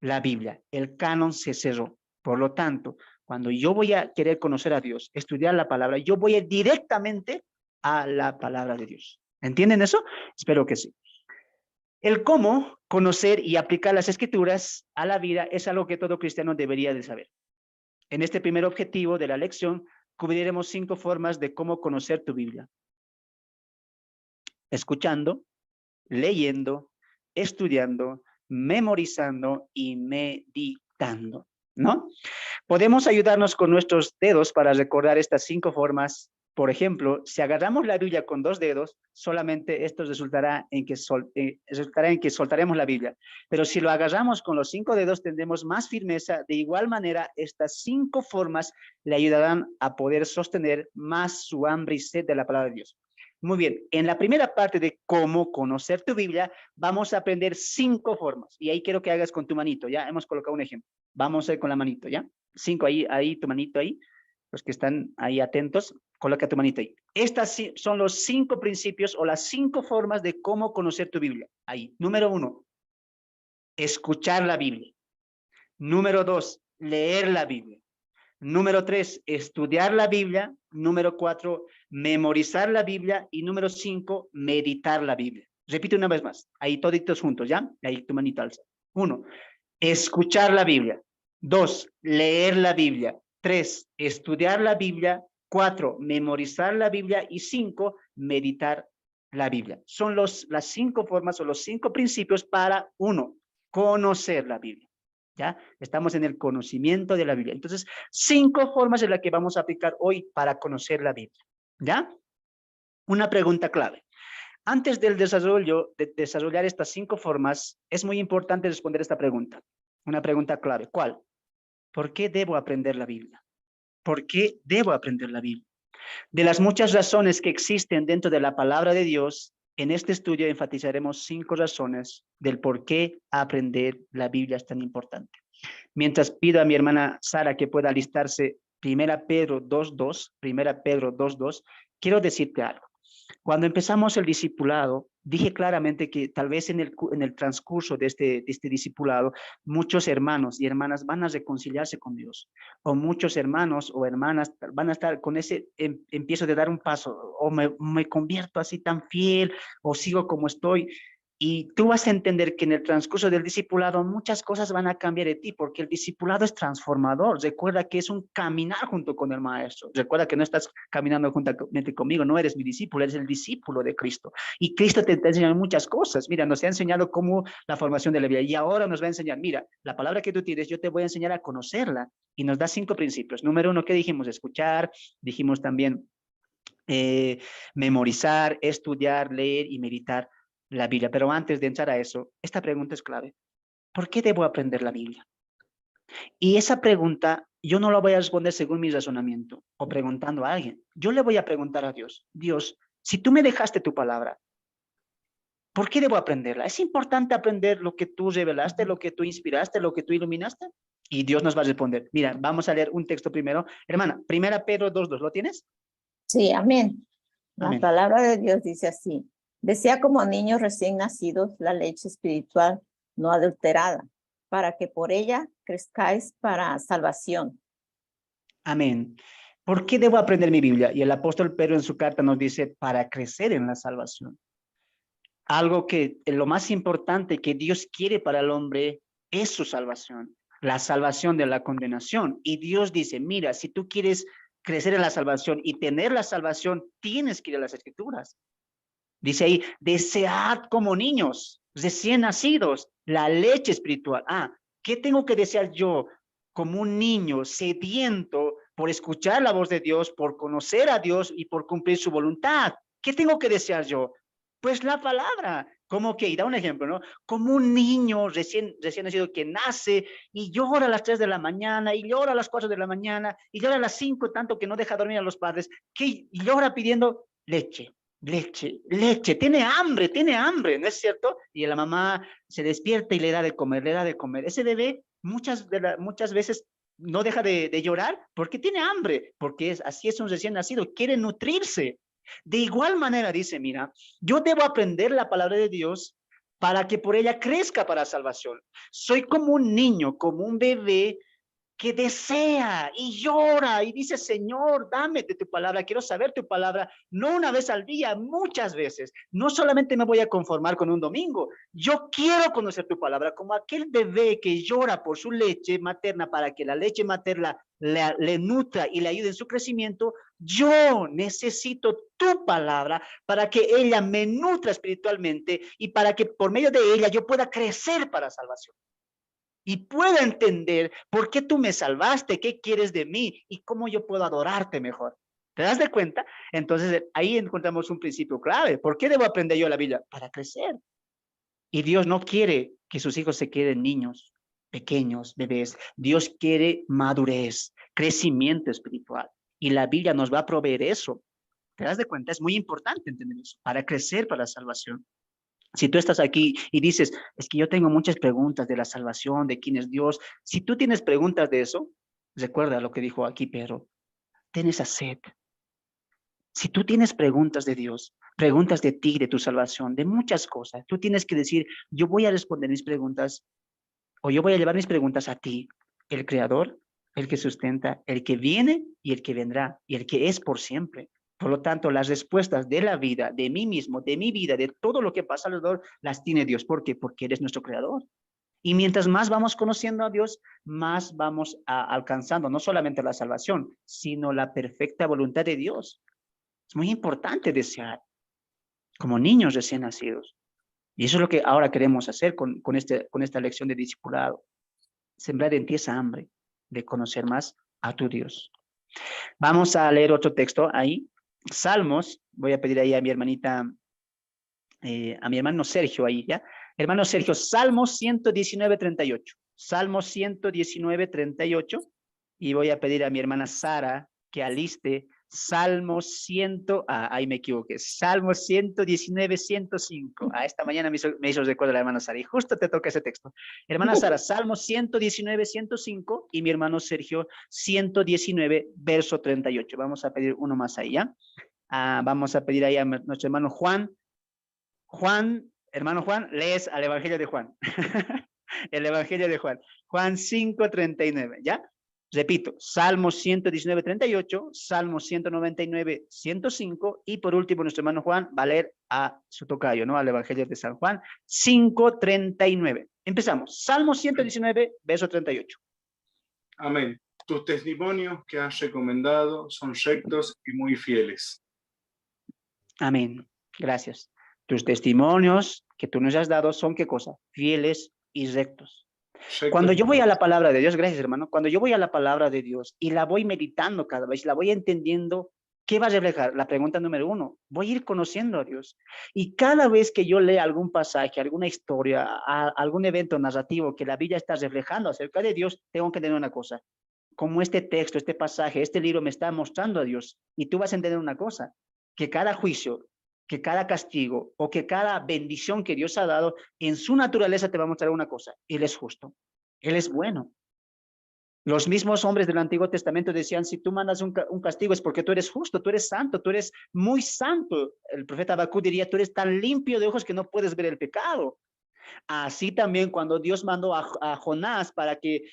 La Biblia, el canon se cerró. Por lo tanto, cuando yo voy a querer conocer a Dios, estudiar la palabra, yo voy a ir directamente a la palabra de Dios. ¿Entienden eso? Espero que sí. El cómo conocer y aplicar las escrituras a la vida es algo que todo cristiano debería de saber. En este primer objetivo de la lección, cubriremos 5 formas de cómo conocer tu Biblia. Escuchando, leyendo, estudiando, memorizando y meditando, ¿no? Podemos ayudarnos con nuestros dedos para recordar estas 5 formas. Por ejemplo, si agarramos la Biblia con 2 dedos, solamente esto resultará en que soltaremos la Biblia. Pero si lo agarramos con los 5 dedos, tendremos más firmeza. De igual manera, estas 5 formas le ayudarán a poder sostener más su hambre y sed de la palabra de Dios. Muy bien, en la primera parte de cómo conocer tu Biblia, vamos a aprender 5 formas. Y ahí quiero que hagas con tu manito, ¿ya? Hemos colocado un ejemplo. Vamos a ir con la manito, ¿ya? 5 ahí, tu manito ahí. Los que están ahí atentos, coloca tu manito ahí. Estas son los 5 principios o las 5 formas de cómo conocer tu Biblia. Ahí. Número 1, escuchar la Biblia. Número 2, leer la Biblia. Número 3, estudiar la Biblia. Número 4, memorizar la Biblia. Y número 5, meditar la Biblia. Repite una vez más. Ahí toditos juntos, ¿ya? Ahí tu manito alza. 1, escuchar la Biblia. 2, leer la Biblia. 3, estudiar la Biblia. 4, memorizar la Biblia. Y 5, meditar la Biblia. Son las 5 formas o los 5 principios para 1, conocer la Biblia. ¿Ya? Estamos en el conocimiento de la Biblia. Entonces, 5 formas en las que vamos a aplicar hoy para conocer la Biblia. ¿Ya? Una pregunta clave. Antes del desarrollo, de desarrollar estas 5 formas, es muy importante responder esta pregunta. Una pregunta clave. ¿Cuál? ¿Por qué debo aprender la Biblia? ¿Por qué debo aprender la Biblia? De las muchas razones que existen dentro de la palabra de Dios, en este estudio enfatizaremos 5 razones del por qué aprender la Biblia es tan importante. Mientras pido a mi hermana Sara que pueda alistarse 1 Pedro 2.2, quiero decirte algo. Cuando empezamos el discipulado, dije claramente que tal vez en el transcurso de este discipulado, muchos hermanos y hermanas van a reconciliarse con Dios, o muchos hermanos o hermanas van a estar con ese, empiezo de dar un paso, o me convierto así tan fiel, o sigo como estoy. Y tú vas a entender que en el transcurso del discipulado muchas cosas van a cambiar de ti, porque el discipulado es transformador. Recuerda que es un caminar junto con el maestro. Recuerda que no estás caminando juntamente conmigo, no eres mi discípulo, eres el discípulo de Cristo. Y Cristo te enseña muchas cosas. Mira, nos ha enseñado cómo la formación de la vida, y ahora nos va a enseñar, mira, la palabra que tú tienes, yo te voy a enseñar a conocerla. Y nos da 5 principios. Número 1, ¿qué dijimos? Escuchar. Dijimos también memorizar, estudiar, leer y meditar la Biblia. Pero antes de entrar a eso, esta pregunta es clave. ¿Por qué debo aprender la Biblia? Y esa pregunta yo no la voy a responder según mi razonamiento o preguntando a alguien. Yo le voy a preguntar a Dios, Dios, si tú me dejaste tu palabra, ¿por qué debo aprenderla? ¿Es importante aprender lo que tú revelaste, lo que tú inspiraste, lo que tú iluminaste? Y Dios nos va a responder. Mira, vamos a leer un texto primero. Hermana, 1 Pedro 2:2, ¿lo tienes?
Sí, amén. La
Amén.
palabra de Dios dice así: desea como niños recién nacidos la leche espiritual no adulterada, para que por ella crezcáis para salvación.
Amén. ¿Por qué debo aprender mi Biblia? Y el apóstol Pedro en su carta nos dice, para crecer en la salvación. Algo que lo más importante que Dios quiere para el hombre es su salvación, la salvación de la condenación. Y Dios dice, mira, si tú quieres crecer en la salvación y tener la salvación, tienes que ir a las Escrituras. Dice ahí, desead como niños, recién nacidos, la leche espiritual. ¿Qué tengo que desear yo como un niño sediento por escuchar la voz de Dios, por conocer a Dios y por cumplir su voluntad? ¿Qué tengo que desear yo? Pues la palabra. Como que, y da un ejemplo, ¿no? Como un niño recién nacido que nace y llora a las 3 de la mañana, y llora a las 4 de la mañana, y llora a las 5, tanto que no deja dormir a los padres, que llora pidiendo leche. Leche, tiene hambre, ¿no es cierto? Y la mamá se despierta y le da de comer, le da de comer. Ese bebé muchas veces no deja de llorar porque tiene hambre, porque así es un recién nacido, quiere nutrirse. De igual manera dice, mira, yo debo aprender la palabra de Dios para que por ella crezca para salvación. Soy como un niño, como un bebé que desea y llora y dice, Señor, dame de tu palabra, quiero saber tu palabra, no una vez al día, muchas veces. No solamente me voy a conformar con un domingo, yo quiero conocer tu palabra, como aquel bebé que llora por su leche materna para que la leche materna le nutra y le ayude en su crecimiento. Yo necesito tu palabra para que ella me nutra espiritualmente y para que por medio de ella yo pueda crecer para salvación. Y puedo entender por qué tú me salvaste, qué quieres de mí y cómo yo puedo adorarte mejor. ¿Te das de cuenta? Entonces ahí encontramos un principio clave. ¿Por qué debo aprender yo la Biblia? Para crecer. Y Dios no quiere que sus hijos se queden niños, pequeños, bebés. Dios quiere madurez, crecimiento espiritual. Y la Biblia nos va a proveer eso. ¿Te das de cuenta? Es muy importante entender eso, para crecer para la salvación. Si tú estás aquí y dices, es que yo tengo muchas preguntas de la salvación, de quién es Dios. Si tú tienes preguntas de eso, recuerda lo que dijo aquí Pedro, ten esa sed. Si tú tienes preguntas de Dios, preguntas de ti, de tu salvación, de muchas cosas, tú tienes que decir, yo voy a responder mis preguntas, o yo voy a llevar mis preguntas a ti, el Creador, el que sustenta, el que viene y el que vendrá, y el que es por siempre. Por lo tanto, las respuestas de la vida, de mí mismo, de mi vida, de todo lo que pasa alrededor, las tiene Dios. ¿Por qué? Porque eres nuestro Creador. Y mientras más vamos conociendo a Dios, más vamos alcanzando no solamente la salvación, sino la perfecta voluntad de Dios. Es muy importante desear, como niños recién nacidos. Y eso es lo que ahora queremos hacer con esta lección de discipulado. Sembrar en ti esa hambre de conocer más a tu Dios. Vamos a leer otro texto ahí. Salmos, voy a pedir ahí a mi hermanita, a mi hermano Sergio ahí, ¿ya? Hermano Sergio, Salmos 119:38. Salmos 119:38. Y voy a pedir a mi hermana Sara que aliste Salmos ahí me equivoqué, Salmos 119:105. Esta mañana me hizo recuerdo la hermana Sara y justo te toca ese texto. Hermana Sara, Salmos 119:105 y mi hermano Sergio 119, verso 38. Vamos a pedir uno más ahí, ¿ya? Vamos a pedir ahí a nuestro hermano Juan. Hermano Juan, lees al Evangelio de Juan. El Evangelio de Juan. Juan 5:39, ¿ya? Repito, Salmo 119:38, Salmo 199:105 y por último nuestro hermano Juan va a leer a su tocayo, ¿no? Al Evangelio de San Juan 5:39. Empezamos. Salmo 119, verso 38.
Amén. Tus testimonios que has recomendado son rectos y muy fieles.
Amén. Gracias. Tus testimonios que tú nos has dado son, ¿qué cosa? Fieles y rectos. Cuando yo voy a la palabra de Dios, gracias hermano, cuando yo voy a la palabra de Dios y la voy meditando cada vez, la voy entendiendo, ¿qué va a reflejar? La pregunta número 1, voy a ir conociendo a Dios. Y cada vez que yo lea algún pasaje, alguna historia, algún evento narrativo que la Biblia está reflejando acerca de Dios, tengo que entender una cosa. Como este texto, este pasaje, este libro me está mostrando a Dios, y tú vas a entender una cosa, que cada juicio, que cada castigo o que cada bendición que Dios ha dado, en su naturaleza te va a mostrar una cosa, Él es justo, Él es bueno. Los mismos hombres del Antiguo Testamento decían, si tú mandas un castigo es porque tú eres justo, tú eres santo, tú eres muy santo. El profeta Habacuc diría, tú eres tan limpio de ojos que no puedes ver el pecado. Así también cuando Dios mandó a Jonás para que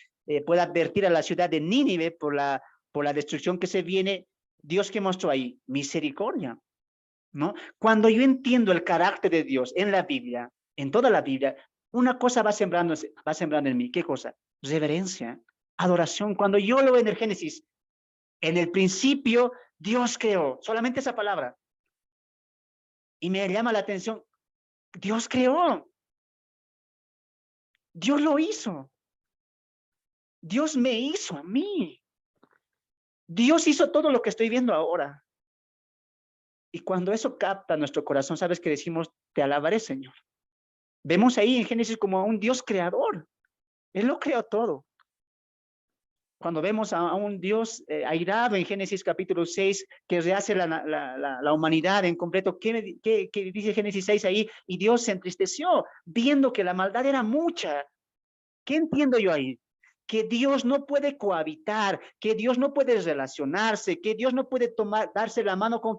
pueda advertir a la ciudad de Nínive por la destrucción que se viene, Dios ¿qué mostró ahí? Misericordia, ¿no? Cuando yo entiendo el carácter de Dios en la Biblia, en toda la Biblia, una cosa va sembrando en mí. ¿Qué cosa? Reverencia, adoración. Cuando yo lo veo en el Génesis, en el principio Dios creó, solamente esa palabra. Y me llama la atención, Dios creó. Dios lo hizo. Dios me hizo a mí. Dios hizo todo lo que estoy viendo ahora. Y cuando eso capta nuestro corazón, sabes que decimos, te alabaré, Señor. Vemos ahí en Génesis como a un Dios creador. Él lo creó todo. Cuando vemos a un Dios airado en Génesis capítulo 6, que rehace la humanidad en completo, ¿qué dice Génesis 6 ahí? Y Dios se entristeció, viendo que la maldad era mucha. ¿Qué entiendo yo ahí? Que Dios no puede cohabitar, que Dios no puede relacionarse, que Dios no puede darse la mano con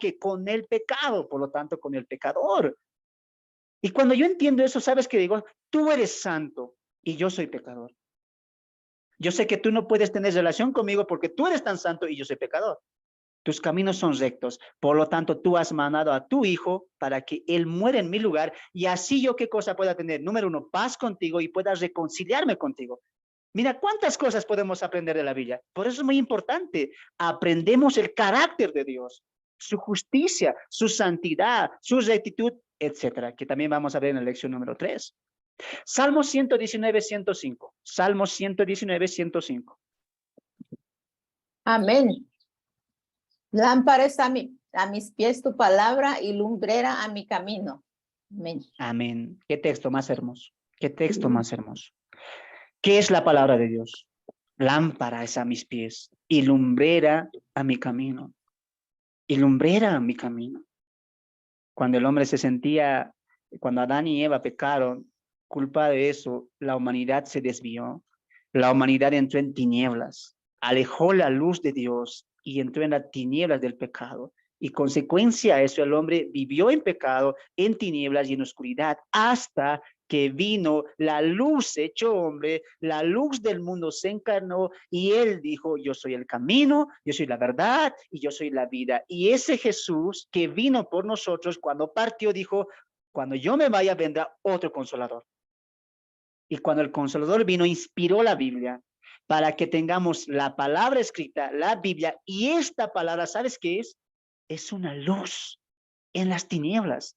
el pecado, por lo tanto con el pecador. Y cuando yo entiendo eso, ¿sabes qué digo? Tú eres santo y yo soy pecador. Yo sé que tú no puedes tener relación conmigo porque tú eres tan santo y yo soy pecador. Tus caminos son rectos, por lo tanto tú has mandado a tu hijo para que él muera en mi lugar y así yo qué cosa pueda tener. Número 1, paz contigo y pueda reconciliarme contigo. Mira cuántas cosas podemos aprender de la Biblia. Por eso es muy importante. Aprendemos el carácter de Dios, su justicia, su santidad, su rectitud, etcétera, que también vamos a ver en la lección número 3. Salmo 119, 105. Salmo 119, 105.
Amén. Lámpara es a mis pies tu palabra y lumbrera a mi camino. Amén.
Amén. Qué texto más hermoso. Qué texto más hermoso. ¿Qué es la palabra de Dios? Lámpara es a mis pies y lumbrera a mi camino. Y lumbrera a mi camino. Cuando el hombre cuando Adán y Eva pecaron, culpa de eso, la humanidad se desvió. La humanidad entró en tinieblas, alejó la luz de Dios y entró en las tinieblas del pecado. Y consecuencia a eso, el hombre vivió en pecado, en tinieblas y en oscuridad, hasta que vino la luz hecho hombre, la luz del mundo se encarnó y él dijo, yo soy el camino, yo soy la verdad y yo soy la vida. Y ese Jesús que vino por nosotros, cuando partió, dijo, cuando yo me vaya vendrá otro consolador. Y cuando el Consolador vino, inspiró la Biblia para que tengamos la palabra escrita, la Biblia, y esta palabra, ¿sabes qué es? Es una luz en las tinieblas.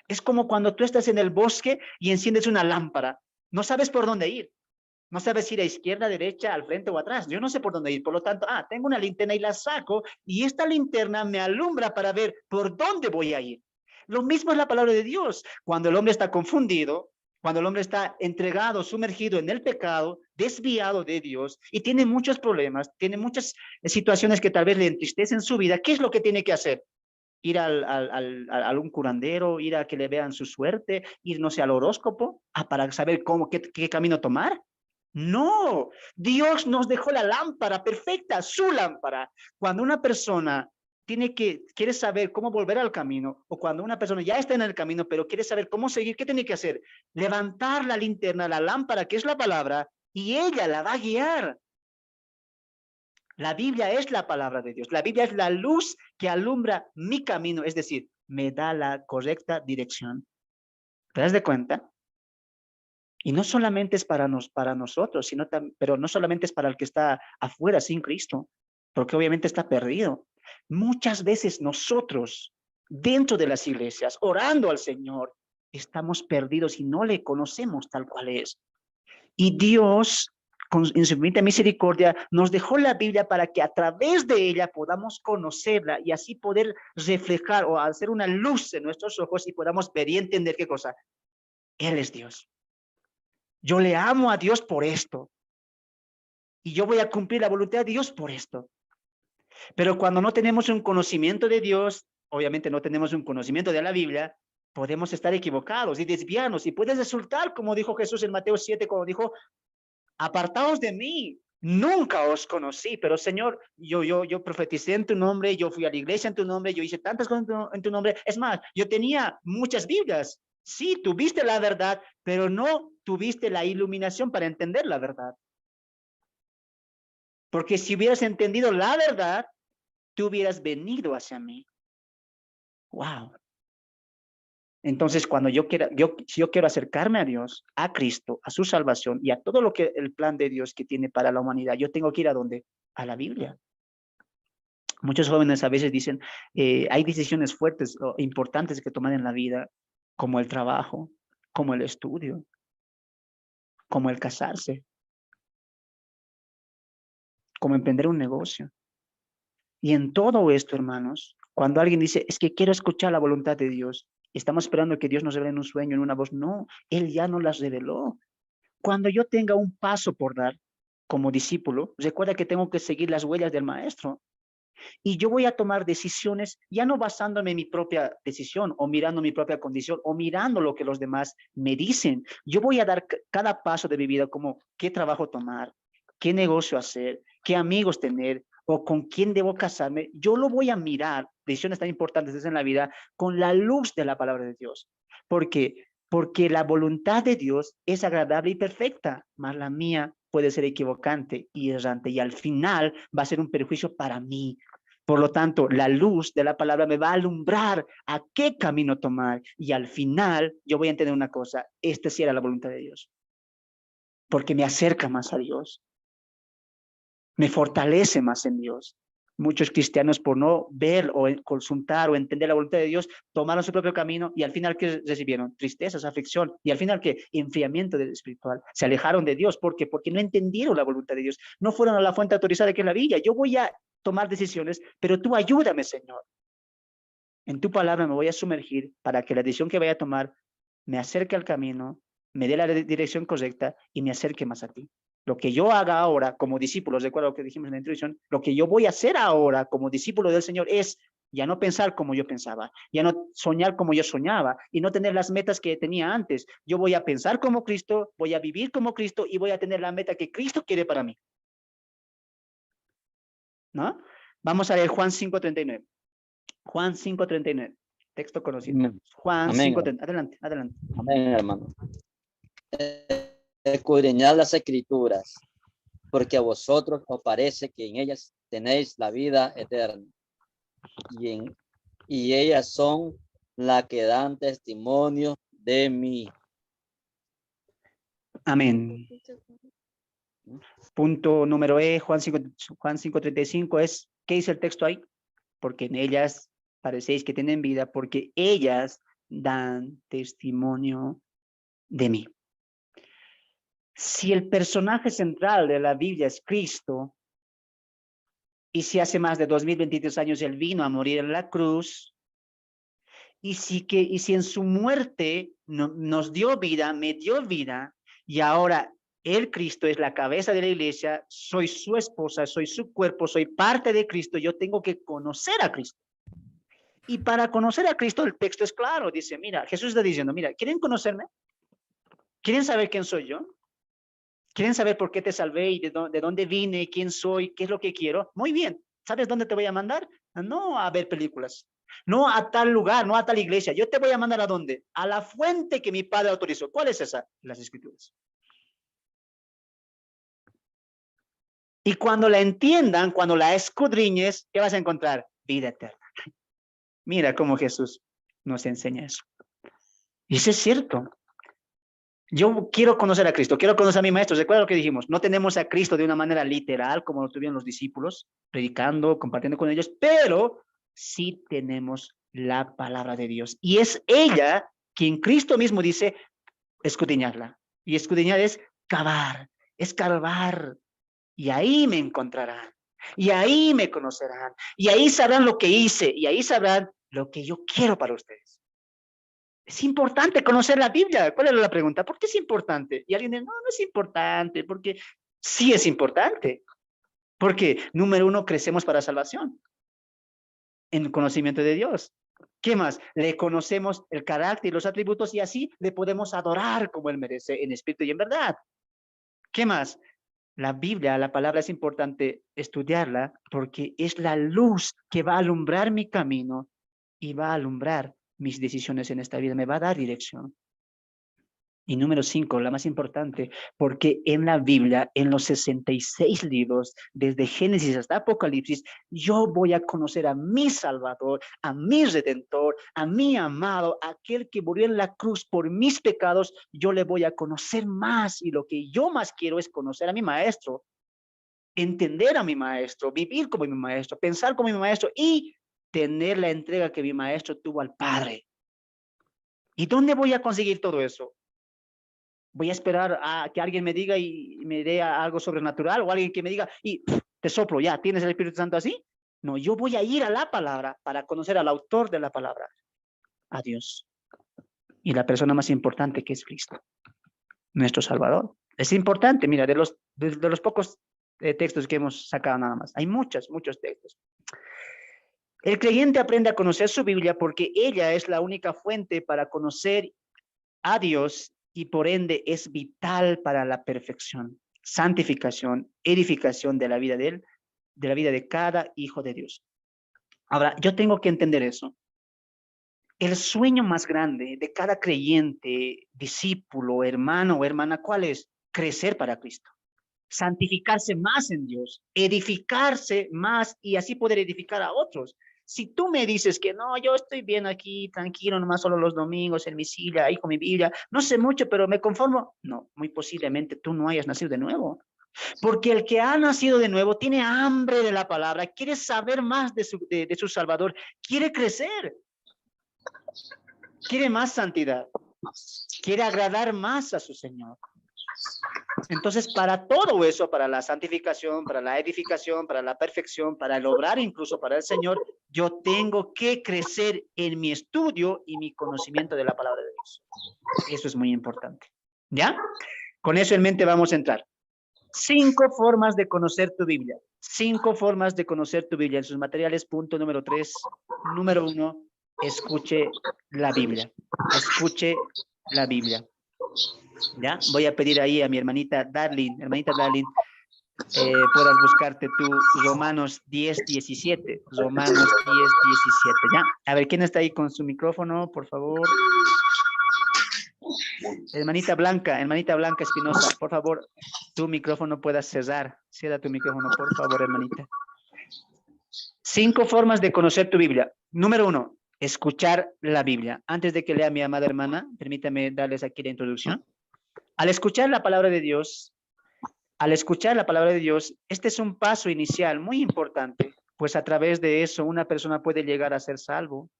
Es como cuando tú estás en el bosque y enciendes una lámpara. No sabes por dónde ir. No sabes ir a izquierda, derecha, al frente o atrás. Yo no sé por dónde ir. Por lo tanto, tengo una linterna y la saco y esta linterna me alumbra para ver por dónde voy a ir. Lo mismo es la palabra de Dios. Cuando el hombre está confundido, cuando el hombre está entregado, sumergido en el pecado, desviado de Dios y tiene muchos problemas, tiene muchas situaciones que tal vez le entristecen su vida, ¿qué es lo que tiene que hacer? Ir a un curandero, ir a que le vean su suerte, ir, no sé, al horóscopo, para saber qué camino tomar. No, Dios nos dejó la lámpara perfecta, su lámpara. Cuando una persona quiere saber cómo volver al camino, o cuando una persona ya está en el camino, pero quiere saber cómo seguir, ¿qué tiene que hacer? Levantar la linterna, la lámpara, que es la palabra, y ella la va a guiar. La Biblia es la palabra de Dios. La Biblia es la luz que alumbra mi camino, es decir, me da la correcta dirección. ¿Te das de cuenta? Y no solamente es para nosotros, pero no solamente es para el que está afuera sin Cristo, porque obviamente está perdido. Muchas veces nosotros, dentro de las iglesias, orando al Señor, estamos perdidos y no le conocemos tal cual es. Y Dios, en su infinita misericordia, nos dejó la Biblia para que a través de ella podamos conocerla y así poder reflejar o hacer una luz en nuestros ojos y podamos ver y entender qué cosa. Él es Dios. Yo le amo a Dios por esto. Y yo voy a cumplir la voluntad de Dios por esto. Pero cuando no tenemos un conocimiento de Dios, obviamente no tenemos un conocimiento de la Biblia, podemos estar equivocados y desviarnos. Y puede resultar, como dijo Jesús en Mateo 7, cuando dijo, apartaos de mí, nunca os conocí. Pero Señor, yo profeticé en tu nombre, yo fui a la iglesia en tu nombre, yo hice tantas cosas en tu nombre. Es más, yo tenía muchas Biblias. Sí, tuviste la verdad, pero no tuviste la iluminación para entender la verdad. Porque si hubieras entendido la verdad, tú hubieras venido hacia mí. Wow. Entonces, cuando si yo quiero acercarme a Dios, a Cristo, a su salvación y a todo lo que el plan de Dios que tiene para la humanidad, yo tengo que ir ¿a dónde? A la Biblia. Muchos jóvenes a veces dicen, hay decisiones fuertes o importantes que tomar en la vida, como el trabajo, como el estudio, como el casarse, como emprender un negocio. Y en todo esto, hermanos, cuando alguien dice, es que quiero escuchar la voluntad de Dios, estamos esperando que Dios nos revele en un sueño, en una voz. No, Él ya nos las reveló. Cuando yo tenga un paso por dar como discípulo, recuerda que tengo que seguir las huellas del maestro. Y yo voy a tomar decisiones ya no basándome en mi propia decisión o mirando mi propia condición o mirando lo que los demás me dicen. Yo voy a dar cada paso de mi vida como qué trabajo tomar, qué negocio hacer, qué amigos tener o con quién debo casarme. Yo lo voy a mirar, decisiones tan importantes en la vida, con la luz de la palabra de Dios. ¿Por qué? Porque la voluntad de Dios es agradable y perfecta, mas la mía puede ser equivocante y errante, y al final va a ser un perjuicio para mí. Por lo tanto, la luz de la palabra me va a alumbrar a qué camino tomar, y al final yo voy a entender una cosa, esta sí era la voluntad de Dios, porque me acerca más a Dios, me fortalece más en Dios. Muchos cristianos, por no ver o consultar o entender la voluntad de Dios, tomaron su propio camino y al final, ¿qué recibieron? Tristezas, aflicción, y al final, ¿qué? Enfriamiento espiritual. Se alejaron de Dios. ¿Por qué? Porque no entendieron la voluntad de Dios. No fueron a la fuente autorizada que es la Biblia. Yo voy a tomar decisiones, pero tú ayúdame, Señor. En tu palabra me voy a sumergir para que la decisión que vaya a tomar me acerque al camino, me dé la dirección correcta y me acerque más a ti. Lo que yo haga ahora como discípulo, recuerda lo que dijimos en la introducción, lo que yo voy a hacer ahora como discípulo del Señor es ya no pensar como yo pensaba, ya no soñar como yo soñaba y no tener las metas que tenía antes. Yo voy a pensar como Cristo, voy a vivir como Cristo y voy a tener la meta que Cristo quiere para mí. ¿No? Vamos a leer Juan 5:39. Juan 5:39, texto conocido.
Amén.
Juan 5:39, adelante, adelante.
Amén, hermano. Escudriñad las escrituras, porque a vosotros os parece que en ellas tenéis la vida eterna, y ellas son las que dan testimonio de mí.
Amén. Punto número E, Juan 5:35 es, ¿qué dice el texto ahí? Porque en ellas parecéis que tienen vida, porque ellas dan testimonio de mí. Si el personaje central de la Biblia es Cristo, y si hace más de 2023 años Él vino a morir en la cruz, y si en su muerte nos dio vida, me dio vida, y ahora Él, Cristo, es la cabeza de la iglesia, soy su esposa, soy su cuerpo, soy parte de Cristo, yo tengo que conocer a Cristo. Y para conocer a Cristo el texto es claro, dice, mira, Jesús está diciendo, mira, ¿quieren conocerme? ¿Quieren saber quién soy yo? ¿Quieren saber por qué te salvé y de dónde vine, quién soy, qué es lo que quiero? Muy bien, ¿sabes dónde te voy a mandar? no a ver películas, no a tal lugar, no a tal iglesia. Yo te voy a mandar ¿a dónde? A la fuente que mi padre autorizó. ¿Cuál es esa? Las escrituras. Y cuando la entiendan, cuando la escudriñes, ¿qué vas a encontrar? Vida eterna. Mira cómo Jesús nos enseña eso. Y eso es cierto. Yo quiero conocer a Cristo, quiero conocer a mi maestro. Recuerda lo que dijimos, no tenemos a Cristo de una manera literal como lo tuvieron los discípulos, predicando, compartiendo con ellos, pero sí tenemos la palabra de Dios. Y es ella quien Cristo mismo dice, escudriñarla. Y escudriñar es cavar, escarbar. Y ahí me encontrarán. Y ahí me conocerán. Y ahí sabrán lo que hice. Y ahí sabrán lo que yo quiero para ustedes. Es importante conocer la Biblia. ¿Cuál era la pregunta? ¿Por qué es importante? Y alguien dice, no, no es importante, porque sí es importante. Porque, número uno, crecemos para salvación en el conocimiento de Dios. ¿Qué más? Le conocemos el carácter y los atributos y así le podemos adorar como Él merece en espíritu y en verdad. ¿Qué más? La Biblia, la palabra es importante estudiarla porque es la luz que va a alumbrar mi camino y va a alumbrar mis decisiones en esta vida, me va a dar dirección. Y número 5, la más importante, porque en la Biblia, en los 66 libros, desde Génesis hasta Apocalipsis, yo voy a conocer a mi Salvador, a mi Redentor, a mi amado, aquel que murió en la cruz por mis pecados, yo le voy a conocer más y lo que yo más quiero es conocer a mi Maestro, entender a mi Maestro, vivir como mi Maestro, pensar como mi Maestro y tener la entrega que mi Maestro tuvo al Padre. ¿Y dónde voy a conseguir todo eso? Voy a esperar a que alguien me diga y me dé algo sobrenatural o alguien que me diga y te soplo, ya, ¿tienes el Espíritu Santo así? No, yo voy a ir a la palabra para conocer al autor de la palabra, a Dios. Y la persona más importante que es Cristo, nuestro Salvador. Es importante, mira, de los pocos textos que hemos sacado nada más. Hay muchos textos. El creyente aprende a conocer su Biblia porque ella es la única fuente para conocer a Dios y por ende es vital para la perfección, santificación, edificación de la vida de él, de la vida de cada hijo de Dios. Ahora, yo tengo que entender eso. El sueño más grande de cada creyente, discípulo, hermano o hermana, ¿cuál es? Crecer para Cristo, santificarse más en Dios, edificarse más y así poder edificar a otros. Si tú me dices que no, yo estoy bien aquí, tranquilo, nomás solo los domingos en mi silla, ahí con mi Biblia, no sé mucho, pero me conformo. No, muy posiblemente tú no hayas nacido de nuevo. Porque el que ha nacido de nuevo tiene hambre de la palabra, quiere saber más de su Salvador, quiere crecer, quiere más santidad, quiere agradar más a su Señor. Entonces, para todo eso, para la santificación, para la edificación, para la perfección, para lograr incluso para el Señor, yo tengo que crecer en mi estudio y mi conocimiento de la palabra de Dios. Eso es muy importante. ¿Ya? Con eso en mente vamos a entrar. 5 formas de conocer tu Biblia. 5 formas de conocer tu Biblia. En sus materiales, punto número 3. Número 1, escuche la Biblia. Escuche la Biblia. ¿Ya? Voy a pedir ahí a mi hermanita Darlene, puedas buscarte tú Romanos 10:17, Romanos 10:17, ¿ya? A ver, ¿quién está ahí con su micrófono, por favor? Hermanita Blanca Espinosa, por favor, tu micrófono puedas cerrar, cierra tu micrófono, por favor, hermanita. 5 formas de conocer tu Biblia. Número 1, escuchar la Biblia. Antes de que lea mi amada hermana, permítame darles aquí la introducción. Al escuchar la palabra de Dios, este es un paso inicial muy importante, pues a través de eso una persona puede llegar a ser salvo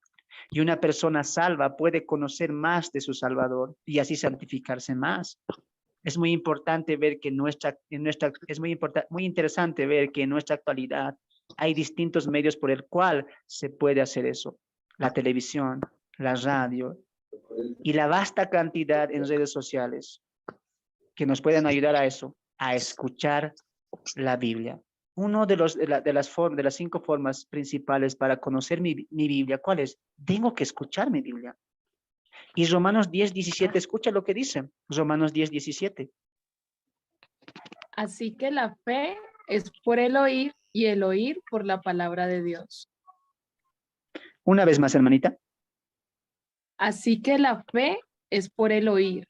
y una persona salva puede conocer más de su Salvador y así santificarse más. Es muy importante ver que es muy interesante ver que en nuestra actualidad hay distintos medios por el cual se puede hacer eso. La televisión, la radio y la vasta cantidad en redes sociales que nos pueden ayudar a eso, a escuchar la Biblia. Uno de las 5 formas principales para conocer mi Biblia, ¿cuál es? Tengo que escuchar mi Biblia. Y Romanos 10:17, escucha lo que dice. Romanos 10:17.
Así que la fe es por el oír y el oír por la palabra de Dios.
Una vez más, hermanita.
Así que la fe es por el oír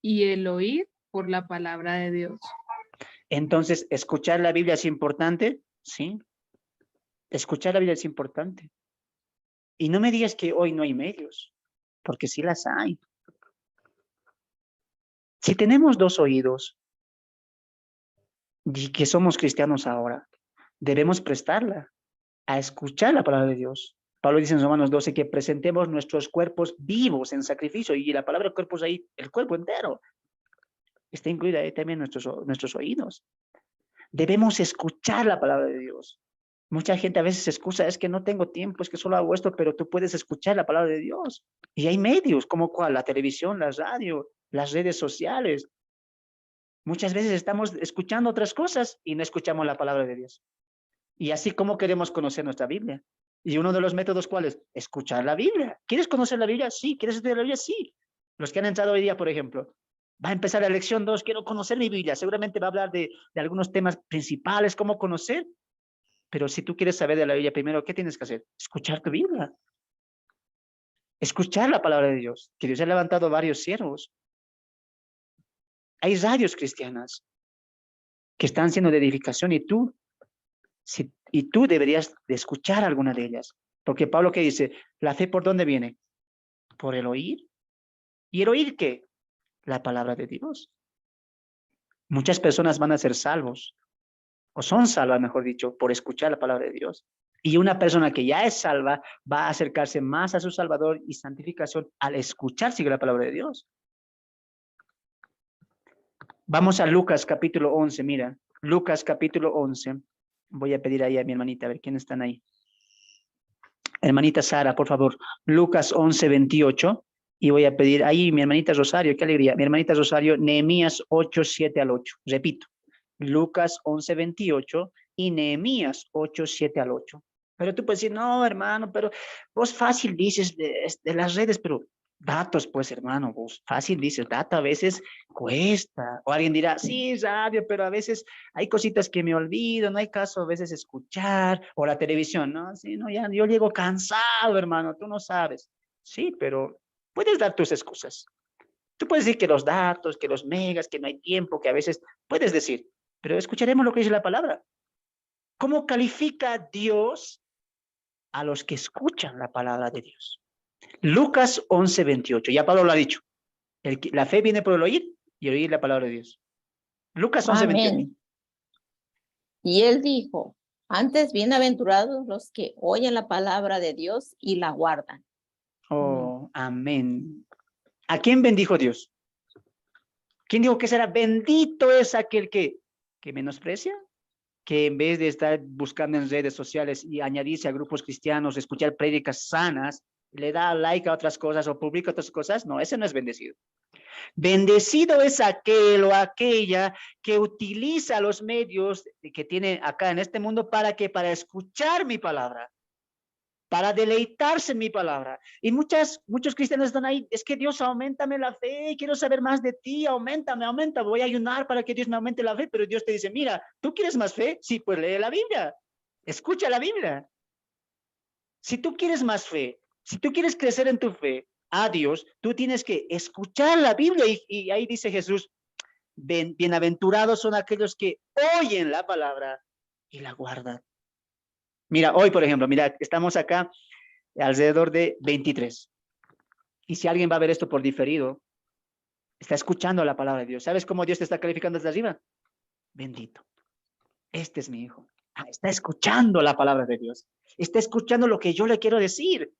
y el oír por la palabra de Dios.
Entonces, ¿escuchar la Biblia es importante? Sí. Escuchar la Biblia es importante. Y no me digas que hoy no hay medios, porque sí las hay. Si tenemos 2 oídos y que somos cristianos ahora, debemos prestarla a escuchar la palabra de Dios. Pablo dice en Romanos 12 que presentemos nuestros cuerpos vivos en sacrificio, y la palabra cuerpo es ahí, el cuerpo entero. Está incluida ahí también nuestros oídos. Debemos escuchar la palabra de Dios. Mucha gente a veces se excusa, es que no tengo tiempo, es que solo hago esto, pero tú puedes escuchar la palabra de Dios. Y hay medios, como cuál, la televisión, la radio, las redes sociales. Muchas veces estamos escuchando otras cosas y no escuchamos la palabra de Dios. Y así como queremos conocer nuestra Biblia. Y uno de los métodos, ¿cuál es? Escuchar la Biblia. ¿Quieres conocer la Biblia? Sí. ¿Quieres estudiar la Biblia? Sí. Los que han entrado hoy día, por ejemplo, va a empezar la lección 2, quiero conocer mi Biblia. Seguramente va a hablar de algunos temas principales, cómo conocer. Pero si tú quieres saber de la Biblia primero, ¿qué tienes que hacer? Escuchar tu Biblia. Escuchar la palabra de Dios. Que Dios ha levantado varios siervos. Hay radios cristianas que están siendo de edificación, y tú deberías de escuchar alguna de ellas. Porque Pablo, ¿qué dice? ¿La fe por dónde viene? Por el oír. ¿Y el oír qué? La palabra de Dios. Muchas personas van a ser salvos, o son salvas, mejor dicho, por escuchar la palabra de Dios. Y una persona que ya es salva va a acercarse más a su Salvador y santificación al escuchar sigue la palabra de Dios. Vamos a Lucas capítulo 11, mira. Lucas capítulo 11. Voy a pedir ahí a mi hermanita, a ver quiénes están ahí. Hermanita Sara, por favor. Lucas 11, 28. Y voy a pedir ahí mi hermanita Rosario, qué alegría. Mi hermanita Rosario, Nehemías 8, 7 al 8. Repito. Lucas 11, 28 y Nehemías 8, 7 al 8. Pero tú puedes decir, no, hermano, pero vos fácil dices de las redes, pero datos, pues, hermano, vos fácil dices, datos a veces cuesta. O alguien dirá, sí, radio, pero a veces hay cositas que me olvido, no hay caso a veces escuchar, o la televisión, ¿no? Sí, no, ya, yo llego cansado, hermano, tú no sabes. Sí, pero puedes dar tus excusas. Tú puedes decir que los datos, que los megas, que no hay tiempo, que a veces puedes decir, pero escucharemos lo que dice la palabra. ¿Cómo califica Dios a los que escuchan la palabra de Dios? Lucas 11, 28. Ya Pablo lo ha dicho. La fe viene por el oír y oír la palabra de Dios. Lucas 11, 28.
Amén. Y él dijo, antes bienaventurados los que oyen la palabra de Dios y la guardan.
Oh, amén. ¿A quién bendijo Dios? ¿Quién dijo que será bendito es aquel que menosprecia? Que en vez de estar buscando en redes sociales y añadirse a grupos cristianos, escuchar prédicas sanas, le da like a otras cosas o publica otras cosas. No, ese no es bendecido. Bendecido es aquel o aquella que utiliza los medios que tiene acá en este mundo para escuchar mi palabra, para deleitarse en mi palabra. Y muchos cristianos están ahí, es que Dios, auméntame la fe, quiero saber más de ti, aumenta, voy a ayunar para que Dios me aumente la fe, pero Dios te dice, mira, ¿tú quieres más fe? Sí, pues lee la Biblia, escucha la Biblia. Si tú quieres más fe, si tú quieres crecer en tu fe a Dios, tú tienes que escuchar la Biblia, y ahí dice Jesús, bienaventurados son aquellos que oyen la palabra y la guardan. Mira, hoy, por ejemplo, mira, estamos acá alrededor de 23. Y si alguien va a ver esto por diferido, está escuchando la palabra de Dios. ¿Sabes cómo Dios te está calificando desde arriba? Bendito. Este es mi hijo. Está escuchando la palabra de Dios. Está escuchando lo que yo le quiero decir.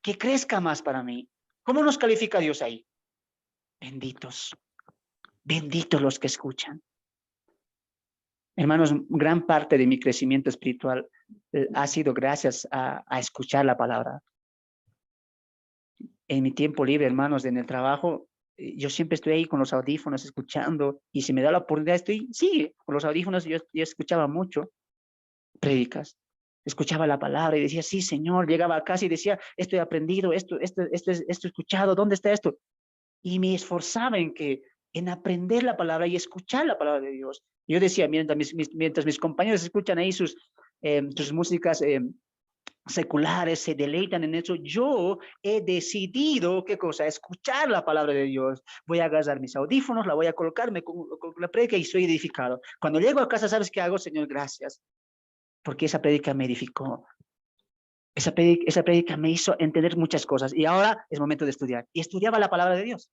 Que crezca más para mí. ¿Cómo nos califica Dios ahí? Benditos. Benditos los que escuchan. Hermanos, gran parte de mi crecimiento espiritual ha sido gracias a escuchar la palabra. En mi tiempo libre, hermanos, en el trabajo, yo siempre estoy ahí con los audífonos escuchando, y si me da la oportunidad sí, con los audífonos. Yo escuchaba mucho prédicas, escuchaba la palabra y decía, sí, Señor. Llegaba a casa y decía, esto he aprendido, esto he escuchado, ¿dónde está esto? Y me esforzaba en aprender la palabra y escuchar la palabra de Dios. Yo decía, mientras mis compañeros escuchan ahí sus músicas seculares se deleitan en eso. Yo he decidido, ¿qué cosa? Escuchar la palabra de Dios. Voy a agarrar mis audífonos, la voy a colocarme con la predica y soy edificado. Cuando llego a casa, ¿sabes qué hago? Señor, gracias, porque esa predica me edificó. Esa predica me hizo entender muchas cosas y ahora es momento de estudiar. Y estudiaba la palabra de Dios.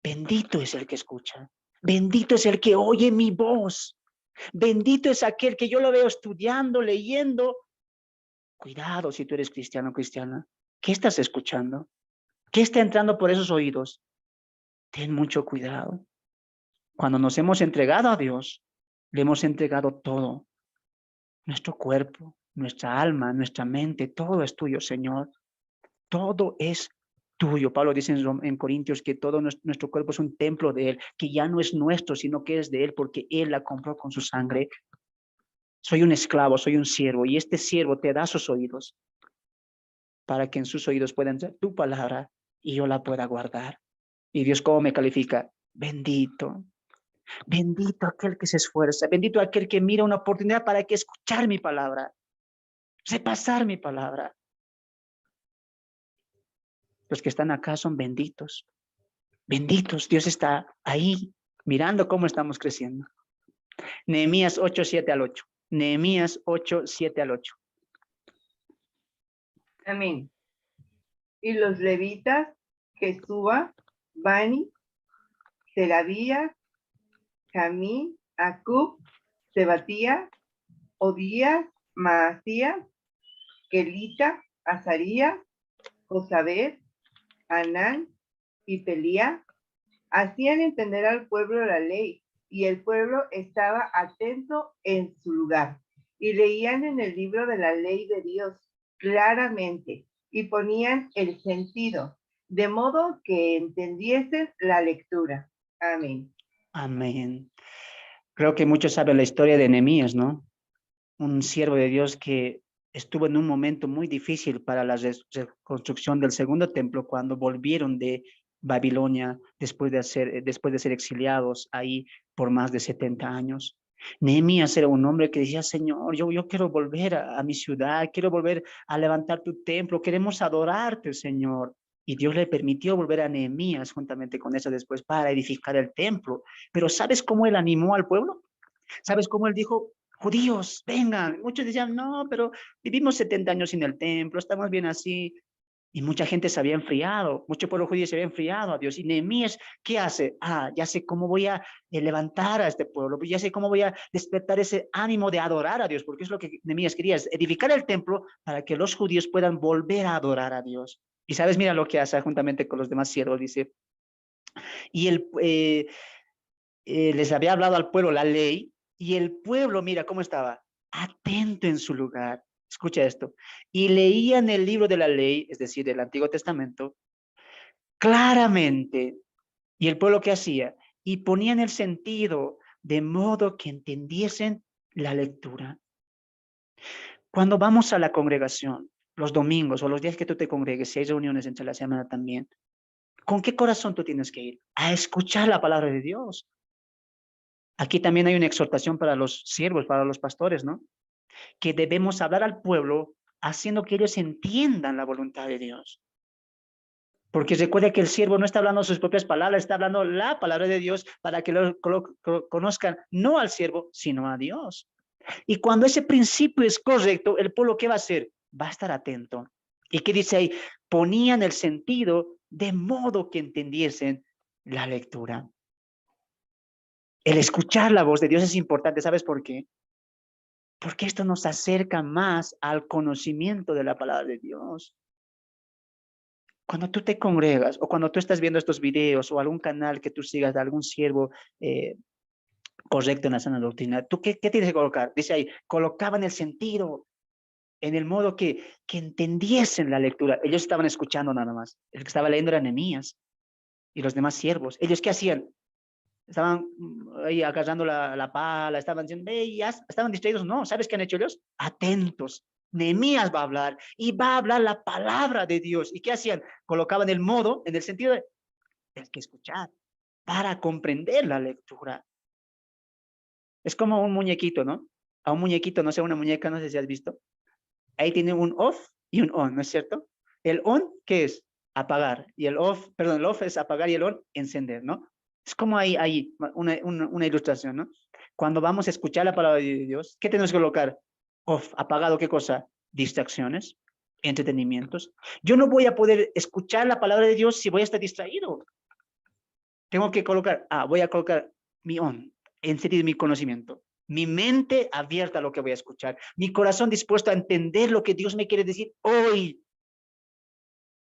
Bendito es el que escucha. Bendito es el que oye mi voz. Bendito es aquel que yo lo veo estudiando, leyendo. Cuidado si tú eres cristiano o cristiana. ¿Qué estás escuchando? ¿Qué está entrando por esos oídos? Ten mucho cuidado. Cuando nos hemos entregado a Dios, le hemos entregado todo. Nuestro cuerpo, nuestra alma, nuestra mente, todo es tuyo, Señor. Todo es tuyo. Pablo dice en Corintios que todo nuestro cuerpo es un templo de Él, que ya no es nuestro, sino que es de Él, porque Él la compró con su sangre. Soy un esclavo, soy un siervo, y este siervo te da sus oídos para que en sus oídos pueda entrar tu palabra y yo la pueda guardar. Y Dios, ¿cómo me califica? Bendito. Bendito aquel que se esfuerza, bendito aquel que mira una oportunidad para que escuchar mi palabra, repasar mi palabra. Los que están acá son benditos. Benditos, Dios está ahí mirando cómo estamos creciendo. Nehemías 8, 7 al 8. Nehemías 8, 7 al 8.
Amén. Y los levitas, Jesúa, Bani, Serabías, Jamín, Acub, Sebatía, Odías, Maasías, Kelita, Azarías, Josabed, Anán y Pelía, hacían entender al pueblo la ley, y el pueblo estaba atento en su lugar, y leían en el libro de la ley de Dios claramente, y ponían el sentido, de modo que entendiesen la lectura. Amén.
Amén. Creo que muchos saben la historia de Nehemías, ¿no? Un siervo de Dios que estuvo en un momento muy difícil para la reconstrucción del segundo templo cuando volvieron de Babilonia después de ser exiliados ahí por más de 70 años. Nehemías era un hombre que decía, Señor, yo quiero volver a mi ciudad, quiero volver a levantar tu templo, queremos adorarte, Señor. Y Dios le permitió volver a Nehemías juntamente con eso después para edificar el templo. Pero ¿sabes cómo él animó al pueblo? ¿Sabes cómo él dijo? Judíos, vengan. Muchos decían, no, pero vivimos 70 años sin el templo, estamos bien así. Y mucha gente se había enfriado, mucho pueblo judío se había enfriado a Dios. Y Nehemías, ¿qué hace? Ya sé cómo voy a levantar a este pueblo, ya sé cómo voy a despertar ese ánimo de adorar a Dios, porque es lo que Nehemías quería, es edificar el templo para que los judíos puedan volver a adorar a Dios. Y sabes, mira lo que hace juntamente con los demás siervos, dice, y les había hablado al pueblo la ley, y el pueblo, mira cómo estaba, atento en su lugar. Escucha esto. Y leían el libro de la ley, es decir, del Antiguo Testamento, claramente. ¿Y el pueblo qué hacía? Y ponían el sentido de modo que entendiesen la lectura. Cuando vamos a la congregación, los domingos o los días que tú te congregues, si hay reuniones entre la semana también, ¿con qué corazón tú tienes que ir? A escuchar la palabra de Dios. Aquí también hay una exhortación para los siervos, para los pastores, ¿no? Que debemos hablar al pueblo haciendo que ellos entiendan la voluntad de Dios. Porque recuerda que el siervo no está hablando sus propias palabras, está hablando la palabra de Dios para que lo conozcan no al siervo, sino a Dios. Y cuando ese principio es correcto, el pueblo, ¿qué va a hacer? Va a estar atento. ¿Y qué dice ahí? Ponían el sentido de modo que entendiesen la lectura. El escuchar la voz de Dios es importante, ¿sabes por qué? Porque esto nos acerca más al conocimiento de la palabra de Dios. Cuando tú te congregas o cuando tú estás viendo estos videos o algún canal que tú sigas de algún siervo correcto en la sana doctrina, ¿tú qué tienes que colocar? Dice ahí, colocaban el sentido en el modo que entendiesen la lectura. Ellos estaban escuchando nada más. El que estaba leyendo era Nehemías y los demás siervos. ¿Ellos qué hacían? Estaban ahí agarrando la pala, estaban diciendo, estaban distraídos. No, ¿sabes qué han hecho ellos? Atentos. Nehemías va a hablar y va a hablar la palabra de Dios. ¿Y qué hacían? Colocaban el modo en el sentido de que escuchar para comprender la lectura. Es como un muñequito, ¿no? A un muñequito, no sé, una muñeca, no sé si has visto. Ahí tiene un off y un on, ¿no es cierto? El on, ¿qué es? Apagar. Y el off, perdón, el off es apagar y el on, encender, ¿no? Es como ahí una ilustración, ¿no? Cuando vamos a escuchar la palabra de Dios, ¿qué tenemos que colocar? Off, apagado, ¿qué cosa? Distracciones, entretenimientos. Yo no voy a poder escuchar la palabra de Dios si voy a estar distraído. Tengo que colocar, voy a colocar mi on, encendido mi conocimiento, mi mente abierta a lo que voy a escuchar, mi corazón dispuesto a entender lo que Dios me quiere decir hoy.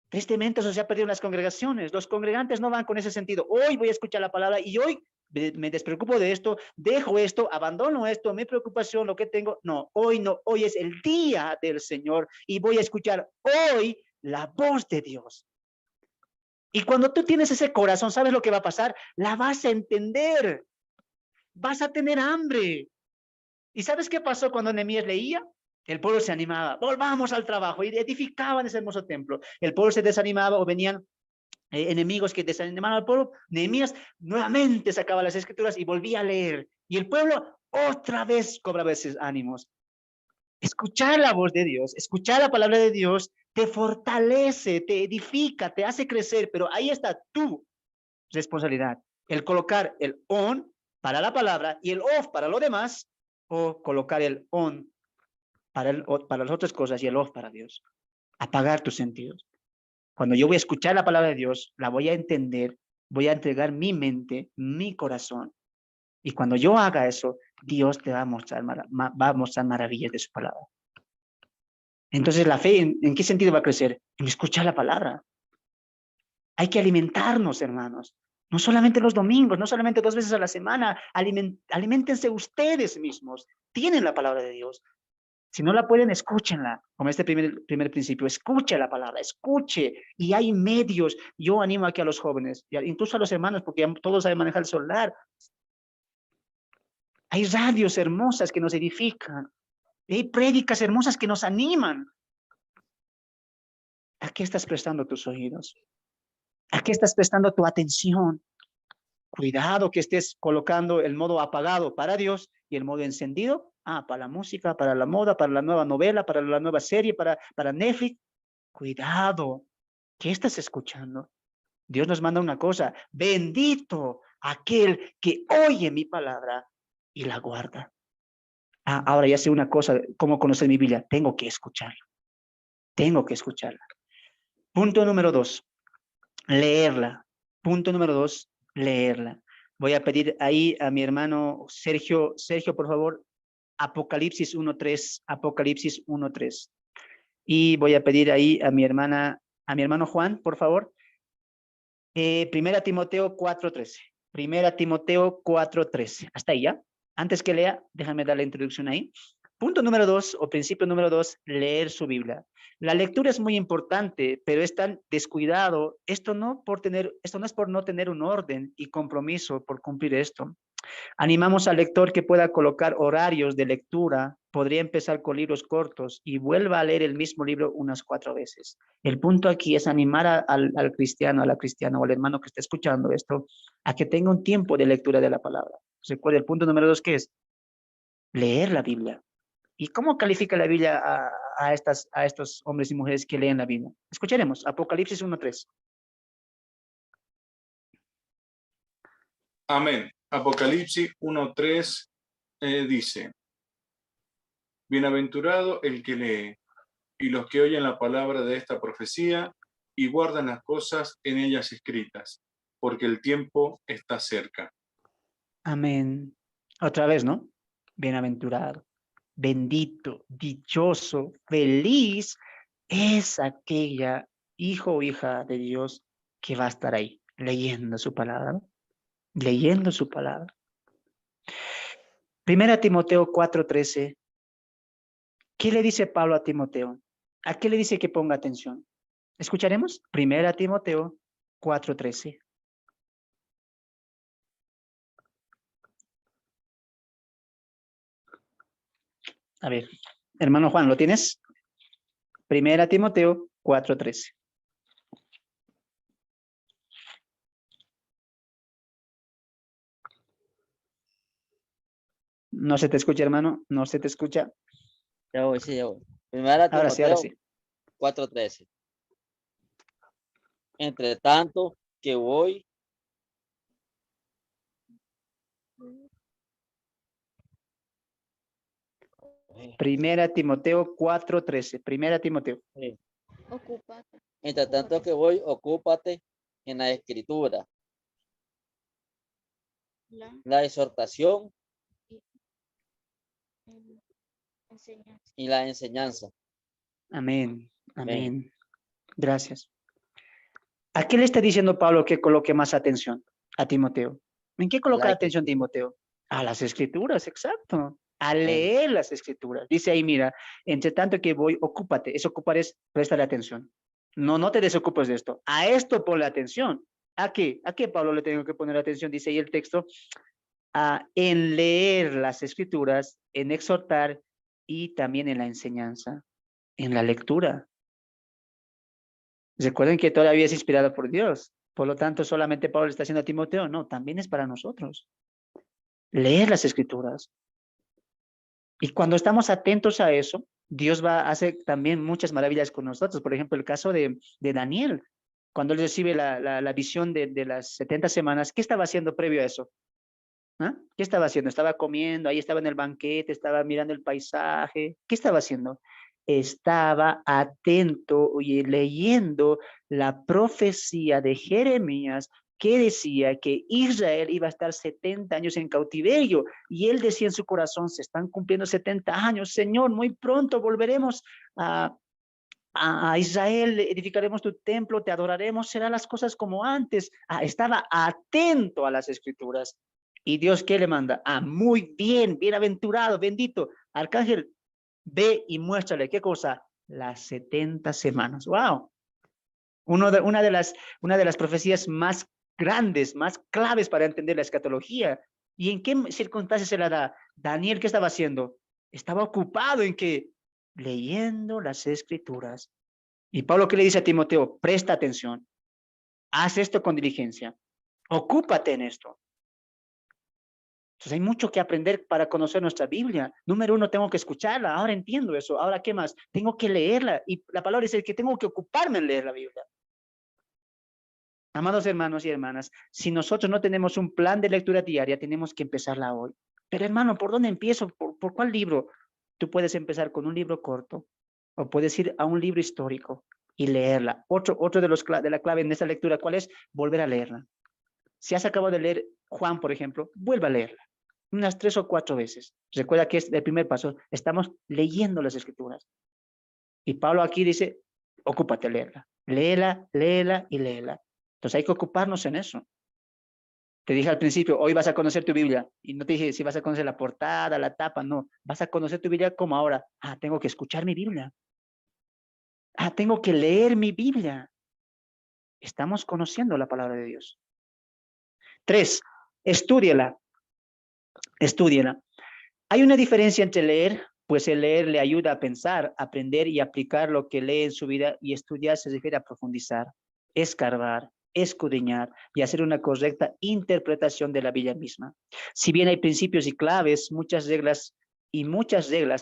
Tristemente eso se ha perdido en las congregaciones. Los congregantes no van con ese sentido. Hoy voy a escuchar la palabra y hoy me despreocupo de esto, dejo esto, abandono esto, mi preocupación, lo que tengo. No, hoy es el día del Señor y voy a escuchar hoy la voz de Dios. Y cuando tú tienes ese corazón, ¿sabes lo que va a pasar? La vas a entender. Vas a tener hambre. ¿Y sabes qué pasó cuando Nehemías leía? El pueblo se animaba, volvamos al trabajo, y edificaban ese hermoso templo. El pueblo se desanimaba o venían enemigos que desanimaban al pueblo. Nehemías nuevamente sacaba las escrituras y volvía a leer. Y el pueblo otra vez cobraba esos ánimos. Escuchar la voz de Dios, escuchar la palabra de Dios, te fortalece, te edifica, te hace crecer, pero ahí está tu responsabilidad. El colocar el on para la palabra y el off para lo demás, o colocar el on para las otras cosas y el off para Dios. Apagar tus sentidos. Cuando yo voy a escuchar la palabra de Dios, la voy a entender, voy a entregar mi mente, mi corazón. Y cuando yo haga eso, Dios te va a mostrar maravillas de su palabra. Entonces, la fe, ¿en qué sentido va a crecer? En escuchar la palabra. Hay que alimentarnos, hermanos. No solamente los domingos, no solamente 2 veces a la semana. Aliméntense ustedes mismos. Tienen la palabra de Dios. Si no la pueden, escúchenla. Como este primer principio, escuche la palabra, escuche. Y hay medios. Yo animo aquí a los jóvenes, incluso a los hermanos, porque ya todos saben manejar el celular. Hay radios hermosas que nos edifican. Hay prédicas hermosas que nos animan. ¿A qué estás prestando tus oídos? ¿A qué estás prestando tu atención? Cuidado que estés colocando el modo apagado para Dios y el modo encendido, para la música, para la moda, para la nueva novela, para la nueva serie, para Netflix. Cuidado, ¿qué estás escuchando? Dios nos manda una cosa, bendito aquel que oye mi palabra y la guarda. Ahora ya sé una cosa, ¿cómo conocer mi Biblia? Tengo que escucharla. Tengo que escucharla. Punto número 2, leerla. Punto número 2, leerla. Voy a pedir ahí a mi hermano Sergio, por favor, Apocalipsis 1:3, Apocalipsis 1:3. Y voy a pedir ahí a mi hermano Juan, por favor, 1 Timoteo 4:13. 1 Timoteo 4:13. Hasta ahí ya. Antes que lea, déjame dar la introducción ahí. Punto número 2, o principio número 2, leer su Biblia. La lectura es muy importante, pero es tan descuidado. Esto no es por no tener un orden y compromiso por cumplir esto. Animamos al lector que pueda colocar horarios de lectura, podría empezar con libros cortos y vuelva a leer el mismo libro unas 4 veces. El punto aquí es animar al cristiano, a la cristiana o al hermano que esté escuchando esto, a que tenga un tiempo de lectura de la palabra. Recuerda, el punto número 2, ¿qué es? Leer la Biblia. ¿Y cómo califica la Biblia a estos hombres y mujeres que leen la Biblia? Escucharemos, Apocalipsis 1:3.
Amén. Apocalipsis 1:3 dice, bienaventurado el que lee y los que oyen la palabra de esta profecía y guardan las cosas en ellas escritas, porque el tiempo está cerca.
Amén. Otra vez, ¿no? Bienaventurado, bendito, dichoso, feliz es aquella hijo o hija de Dios que va a estar ahí leyendo su palabra, ¿no? Leyendo su palabra. 1 Timoteo 4:13. ¿Qué le dice Pablo a Timoteo? ¿A qué le dice que ponga atención? ¿Escucharemos? 1 Timoteo 4:13. A ver, hermano Juan, ¿lo tienes? 1 Timoteo 4:13. No se te escucha, hermano, no se te escucha.
Ya voy, sí, ya voy. Primera
Ahora sí, ahora
Timoteo
sí.
4:13. Entre tanto que voy,
Primera Timoteo 4:13. Primera Timoteo.
Ocúpate.
entre tanto que voy, ocúpate en la escritura,
La
la exhortación
enseñanza.
y la enseñanza.
Amén.
Amén.
Amén. Gracias. ¿A qué le está diciendo Pablo que coloque más atención a Timoteo? ¿En qué coloca
La
atención Timoteo? A las escrituras, exacto. A
Amén.
leer las escrituras. Dice ahí, mira, entre tanto que voy, ocúpate. Eso ocupar es prestarle atención. No te desocupes de esto. A esto ponle atención. ¿A qué? ¿A qué Pablo le tengo que poner atención? Dice ahí el texto, en leer las escrituras, en exhortar y también en la enseñanza, en la lectura. Recuerden que todavía es inspirado por Dios. Por lo tanto, solamente Pablo le está haciendo a Timoteo. No, también es para nosotros. Leer las escrituras. Y cuando estamos atentos a eso, Dios va a hacer también muchas maravillas con nosotros. Por ejemplo, el caso de Daniel. Cuando él recibe la visión de las 70 semanas, ¿qué estaba haciendo previo a eso? ¿Ah? ¿Qué estaba haciendo? Estaba comiendo, ahí estaba en el banquete, estaba mirando el paisaje. ¿Qué estaba haciendo? Estaba atento y leyendo la profecía de Jeremías que decía que Israel iba a estar 70 años en cautiverio. Y él decía en su corazón, se están cumpliendo 70 años, Señor, muy pronto volveremos a Israel, edificaremos tu templo, te adoraremos, serán las cosas como antes. Estaba atento a las escrituras. ¿Y Dios qué le manda? Muy bien, bienaventurado, bendito. Arcángel, ve y muéstrale, ¿qué cosa? Las 70 semanas. ¡Wow! Una de las profecías más grandes, más claves para entender la escatología. ¿Y en qué circunstancias se la da? Daniel, ¿qué estaba haciendo? Estaba ocupado en que leyendo las escrituras. Y Pablo, ¿qué le dice a Timoteo? Presta atención. Haz esto con diligencia. Ocúpate en esto. Entonces hay mucho que aprender para conocer nuestra Biblia. Número uno, tengo que escucharla. Ahora entiendo eso. Ahora, ¿qué más? Tengo que leerla. Y la palabra dice que tengo que ocuparme en leer la Biblia. Amados hermanos y hermanas, si nosotros no tenemos un plan de lectura diaria, tenemos que empezarla hoy. Pero hermano, ¿por dónde empiezo? ¿Por cuál libro? Tú puedes empezar con un libro corto o puedes ir a un libro histórico y leerla. Otro de la clave en esta lectura, ¿cuál es? Volver a leerla. Si has acabado de leer Juan, por ejemplo, vuelve a leerla unas 3 o 4 veces. Recuerda que es el primer paso. Estamos leyendo las escrituras. Y Pablo aquí dice, ocúpate a leerla. Léela, léela y léela. Entonces hay que ocuparnos en eso. Te dije al principio, hoy vas a conocer tu Biblia. Y no te dije si vas a conocer la portada, la tapa, no. Vas a conocer tu Biblia como ahora. Tengo que escuchar mi Biblia. Tengo que leer mi Biblia. Estamos conociendo la palabra de Dios. 3, estúdiala. Estúdiala. Hay una diferencia entre leer, pues el leer le ayuda a pensar, aprender y aplicar lo que lee en su vida, y estudiar se refiere a profundizar, escarbar, escudriñar y hacer una correcta interpretación de la Biblia misma. Si bien hay principios y claves, muchas reglas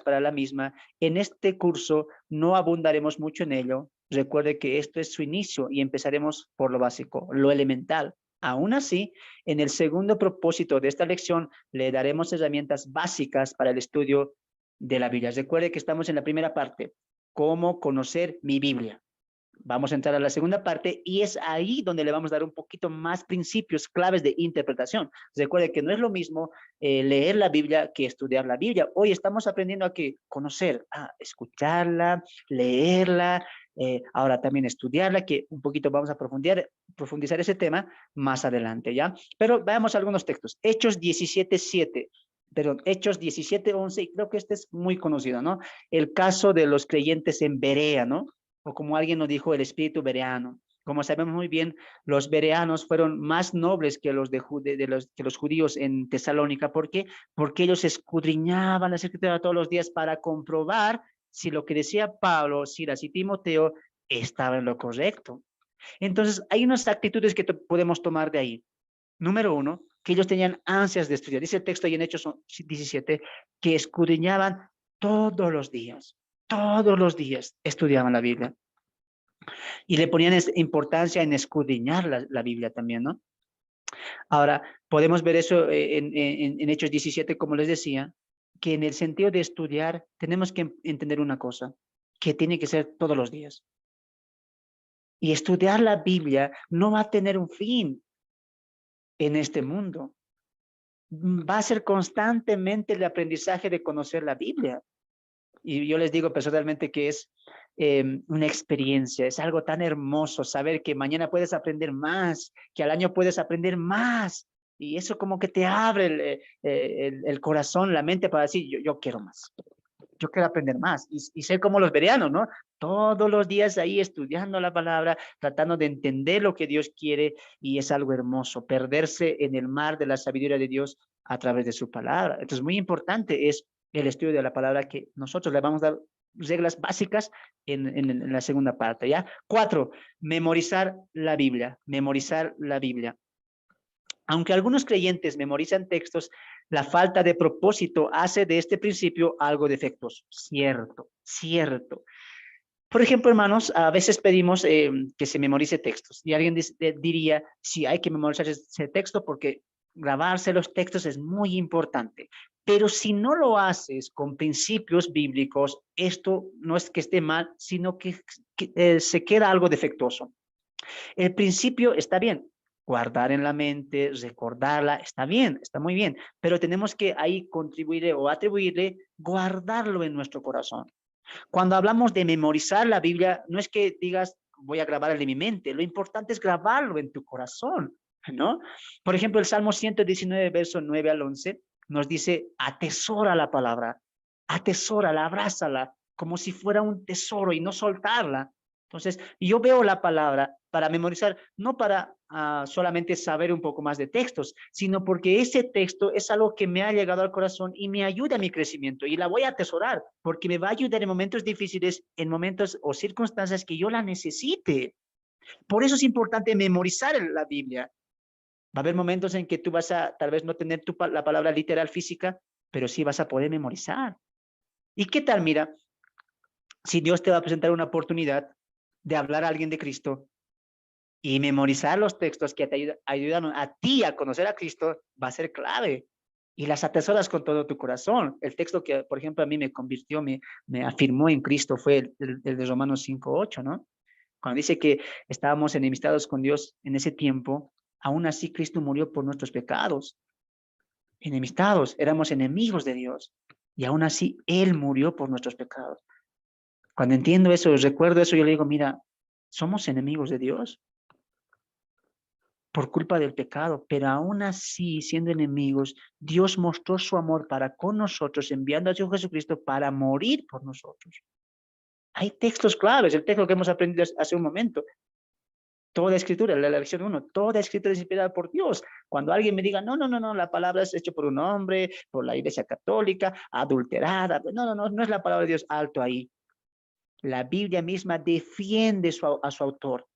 para la misma, en este curso no abundaremos mucho en ello. Recuerde que esto es su inicio y empezaremos por lo básico, lo elemental. Aún así, en el segundo propósito de esta lección, le daremos herramientas básicas para el estudio de la Biblia. Recuerde que estamos en la primera parte, cómo conocer mi Biblia. Vamos a entrar a la segunda parte y es ahí donde le vamos a dar un poquito más principios claves de interpretación. Recuerde que no es lo mismo leer la Biblia que estudiar la Biblia. Hoy estamos aprendiendo a conocer, escucharla, leerla, ahora también estudiarla, que un poquito vamos a profundizar ese tema más adelante, ¿ya? Pero veamos algunos textos. Hechos 17:7. Perdón, Hechos 17:11, y creo que este es muy conocido, ¿no? El caso de los creyentes en Berea, ¿no? O como alguien nos dijo, el espíritu bereano. Como sabemos muy bien, los bereanos fueron más nobles que los judíos en Tesalónica. ¿Por qué? Porque ellos escudriñaban las escrituras todos los días para comprobar si lo que decía Pablo, Silas y Timoteo estaba en lo correcto. Entonces, hay unas actitudes que podemos tomar de ahí. Número uno, que ellos tenían ansias de estudiar. Dice el texto ahí en Hechos 17, que escudriñaban todos los días. todos los días estudiaban la Biblia. Y le ponían importancia en escudriñar la Biblia también, ¿no? Ahora, podemos ver eso en Hechos 17, como les decía, que en el sentido de estudiar tenemos que entender una cosa, que tiene que ser todos los días. Y estudiar la Biblia no va a tener un fin en este mundo. Va a ser constantemente el aprendizaje de conocer la Biblia. Y yo les digo personalmente que es una experiencia, es algo tan hermoso saber que mañana puedes aprender más, que al año puedes aprender más. Y eso como que te abre el corazón, la mente para decir, yo quiero más. Yo quiero aprender más y ser como los bereanos, ¿no? Todos los días ahí estudiando la palabra, tratando de entender lo que Dios quiere, y es algo hermoso, perderse en el mar de la sabiduría de Dios a través de su palabra. Entonces, muy importante es el estudio de la palabra, que nosotros le vamos a dar reglas básicas en la segunda parte, ¿ya? 4, memorizar la Biblia, memorizar la Biblia. Aunque algunos creyentes memorizan textos, la falta de propósito hace de este principio algo defectuoso. Cierto, cierto. Por ejemplo, hermanos, a veces pedimos que se memorice textos. Y alguien diría, sí, hay que memorizar ese texto porque grabarse los textos es muy importante. Pero si no lo haces con principios bíblicos, esto no es que esté mal, sino que se queda algo defectuoso. El principio está bien. Guardar en la mente, recordarla, está bien, está muy bien, pero tenemos que ahí contribuirle o atribuirle, guardarlo en nuestro corazón. Cuando hablamos de memorizar la Biblia, no es que digas, voy a grabarlo en mi mente, lo importante es grabarlo en tu corazón, ¿no? Por ejemplo, el Salmo 119, verso 9 al 11, nos dice, atesora la palabra, atesórala, abrázala, como si fuera un tesoro y no soltarla. Entonces, yo veo la palabra para memorizar, no para solamente saber un poco más de textos, sino porque ese texto es algo que me ha llegado al corazón y me ayuda a mi crecimiento, y la voy a atesorar porque me va a ayudar en momentos difíciles, en momentos o circunstancias que yo la necesite. Por eso es importante memorizar la Biblia. Va a haber momentos en que tú vas a tal vez no tener la palabra literal física, pero sí vas a poder memorizar. ¿Y qué tal? Mira, si Dios te va a presentar una oportunidad de hablar a alguien de Cristo y memorizar los textos que te ayudan a ti a conocer a Cristo, va a ser clave. Y las atesoras con todo tu corazón. El texto que, por ejemplo, a mí me convirtió, me afirmó en Cristo fue el de Romanos 5:8, ¿no? Cuando dice que estábamos enemistados con Dios en ese tiempo, aún así Cristo murió por nuestros pecados. Enemistados, éramos enemigos de Dios. Y aún así Él murió por nuestros pecados. Cuando entiendo eso, recuerdo eso, yo le digo, mira, somos enemigos de Dios por culpa del pecado, pero aún así, siendo enemigos, Dios mostró su amor para con nosotros, enviando a su Hijo Jesucristo para morir por nosotros. Hay textos claves, el texto que hemos aprendido hace un momento. Toda escritura, la lección 1, toda escritura es inspirada por Dios. Cuando alguien me diga, no, la palabra es hecha por un hombre, por la Iglesia Católica, adulterada, no es la palabra de Dios, alto ahí. La Biblia misma defiende a su autor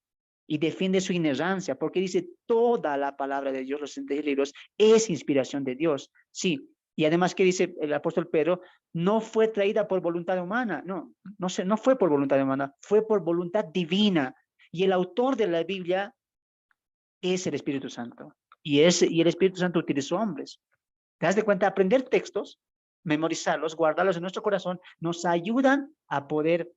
y defiende su inerrancia, porque dice toda la palabra de Dios, los 66 libros, es inspiración de Dios. Sí, y además que dice el apóstol Pedro, no fue traída por voluntad humana, no fue por voluntad humana, fue por voluntad divina. Y el autor de la Biblia es el Espíritu Santo. Y el Espíritu Santo utilizó hombres. ¿Te das de cuenta? Aprender textos, memorizarlos, guardarlos en nuestro corazón, nos ayudan a poder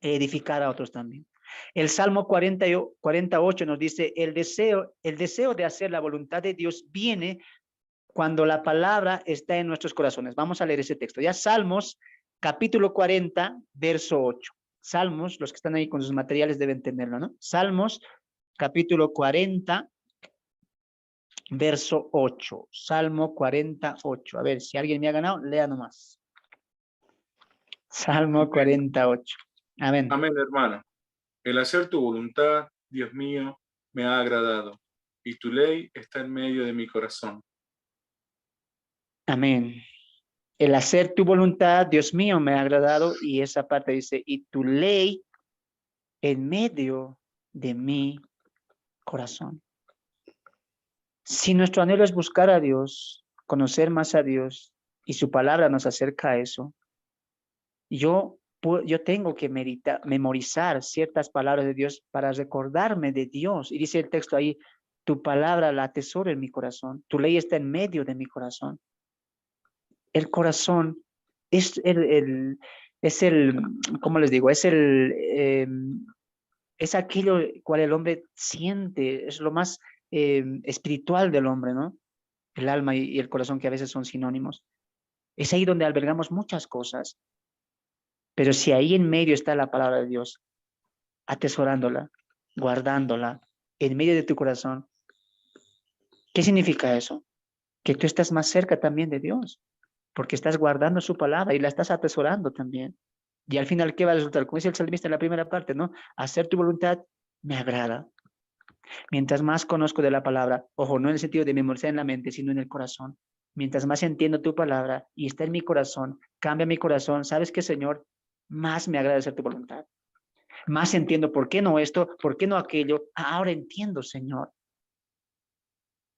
edificar a otros también. El Salmo 48 nos dice, el deseo de hacer la voluntad de Dios viene cuando la palabra está en nuestros corazones. Vamos a leer ese texto. Ya Salmos, capítulo 40, verso 8. Salmos, los que están ahí con sus materiales deben tenerlo, ¿no? Salmos, capítulo 40, verso 8. Salmo 48. A ver, si alguien me ha ganado, lea nomás. Salmo 48. Amén.
Amén, hermano. El hacer tu voluntad, Dios mío, me ha agradado, y tu ley está en medio de mi corazón.
Amén. El hacer tu voluntad, Dios mío, me ha agradado, y esa parte dice, y tu ley en medio de mi corazón. Si nuestro anhelo es buscar a Dios, conocer más a Dios, y su palabra nos acerca a eso, yo yo tengo que memorizar ciertas palabras de Dios para recordarme de Dios. Y dice el texto ahí, tu palabra la atesoro en mi corazón, tu ley está en medio de mi corazón. El corazón es ¿cómo les digo? Es aquello cual el hombre siente, es lo más espiritual del hombre, ¿no? El alma y el corazón, que a veces son sinónimos. Es ahí donde albergamos muchas cosas. Pero si ahí en medio está la palabra de Dios, atesorándola, guardándola, en medio de tu corazón, ¿qué significa eso? Que tú estás más cerca también de Dios, porque estás guardando su palabra y la estás atesorando también. Y al final, ¿qué va a resultar? Como dice el salmista en la primera parte, ¿no? Hacer tu voluntad me agrada. Mientras más conozco de la palabra, ojo, no en el sentido de memorizar en la mente, sino en el corazón. Mientras más entiendo tu palabra y está en mi corazón, cambia mi corazón, ¿sabes qué, Señor? Más me agrada hacer tu voluntad. Más entiendo por qué no esto, por qué no aquello. Ahora entiendo, Señor.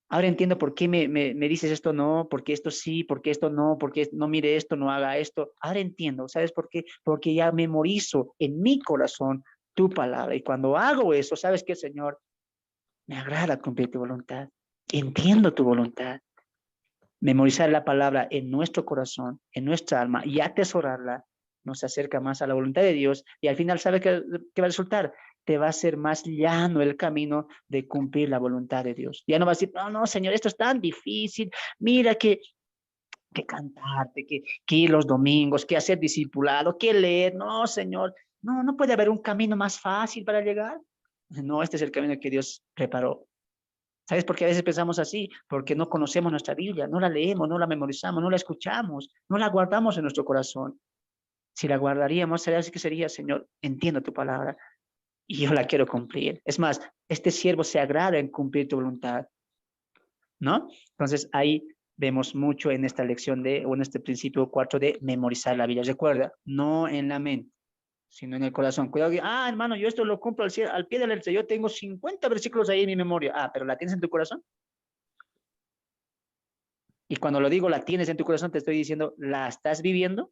Ahora entiendo por qué me dices esto no, por qué esto sí, por qué esto no, por qué no mire esto, no haga esto. Ahora entiendo, ¿sabes por qué? Porque ya memorizo en mi corazón tu palabra. Y cuando hago eso, ¿sabes qué, Señor? Me agrada cumplir tu voluntad. Entiendo tu voluntad. Memorizar la palabra en nuestro corazón, en nuestra alma y atesorarla nos acerca más a la voluntad de Dios y al final, ¿sabes qué va a resultar? Te va a ser más llano el camino de cumplir la voluntad de Dios. Ya no vas a decir, no, Señor, esto es tan difícil, mira que cantarte, que ir los domingos, que hacer discipulado, que leer. No, Señor, no puede haber un camino más fácil para llegar. No, este es el camino que Dios preparó. ¿Sabes por qué a veces pensamos así? Porque no conocemos nuestra Biblia, no la leemos, no la memorizamos, no la escuchamos, no la guardamos en nuestro corazón. Si la guardaríamos, sería así que sería, Señor, entiendo tu palabra y yo la quiero cumplir. Es más, este siervo se agrada en cumplir tu voluntad, ¿no? Entonces ahí vemos mucho en esta lección o en este principio 4 de memorizar la Biblia. Recuerda, no en la mente, sino en el corazón. Cuidado que, hermano, yo esto lo cumplo al pie de la letra. Yo tengo 50 versículos ahí en mi memoria. Pero ¿la tienes en tu corazón? Y cuando lo digo, la tienes en tu corazón, te estoy diciendo, ¿la estás viviendo?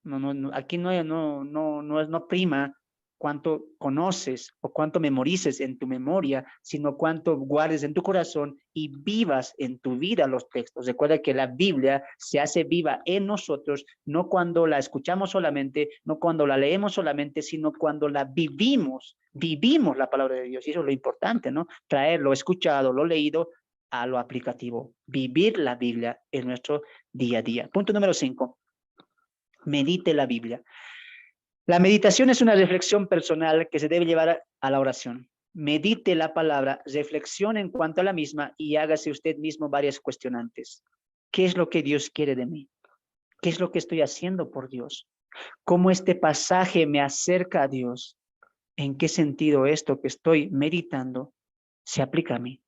No, aquí no prima cuánto conoces o cuánto memorices en tu memoria, sino cuánto guardes en tu corazón y vivas en tu vida los textos. Recuerda que la Biblia se hace viva en nosotros, no cuando la escuchamos solamente, no cuando la leemos solamente, sino cuando la vivimos la palabra de Dios. Y eso es lo importante, ¿no? Traer lo escuchado, lo leído a lo aplicativo, vivir la Biblia en nuestro día a día. Punto número 5. Medite la Biblia. La meditación es una reflexión personal que se debe llevar a la oración. Medite la palabra, reflexione en cuanto a la misma y hágase usted mismo varias cuestionantes. ¿Qué es lo que Dios quiere de mí? ¿Qué es lo que estoy haciendo por Dios? ¿Cómo este pasaje me acerca a Dios? ¿En qué sentido esto que estoy meditando se aplica a mí?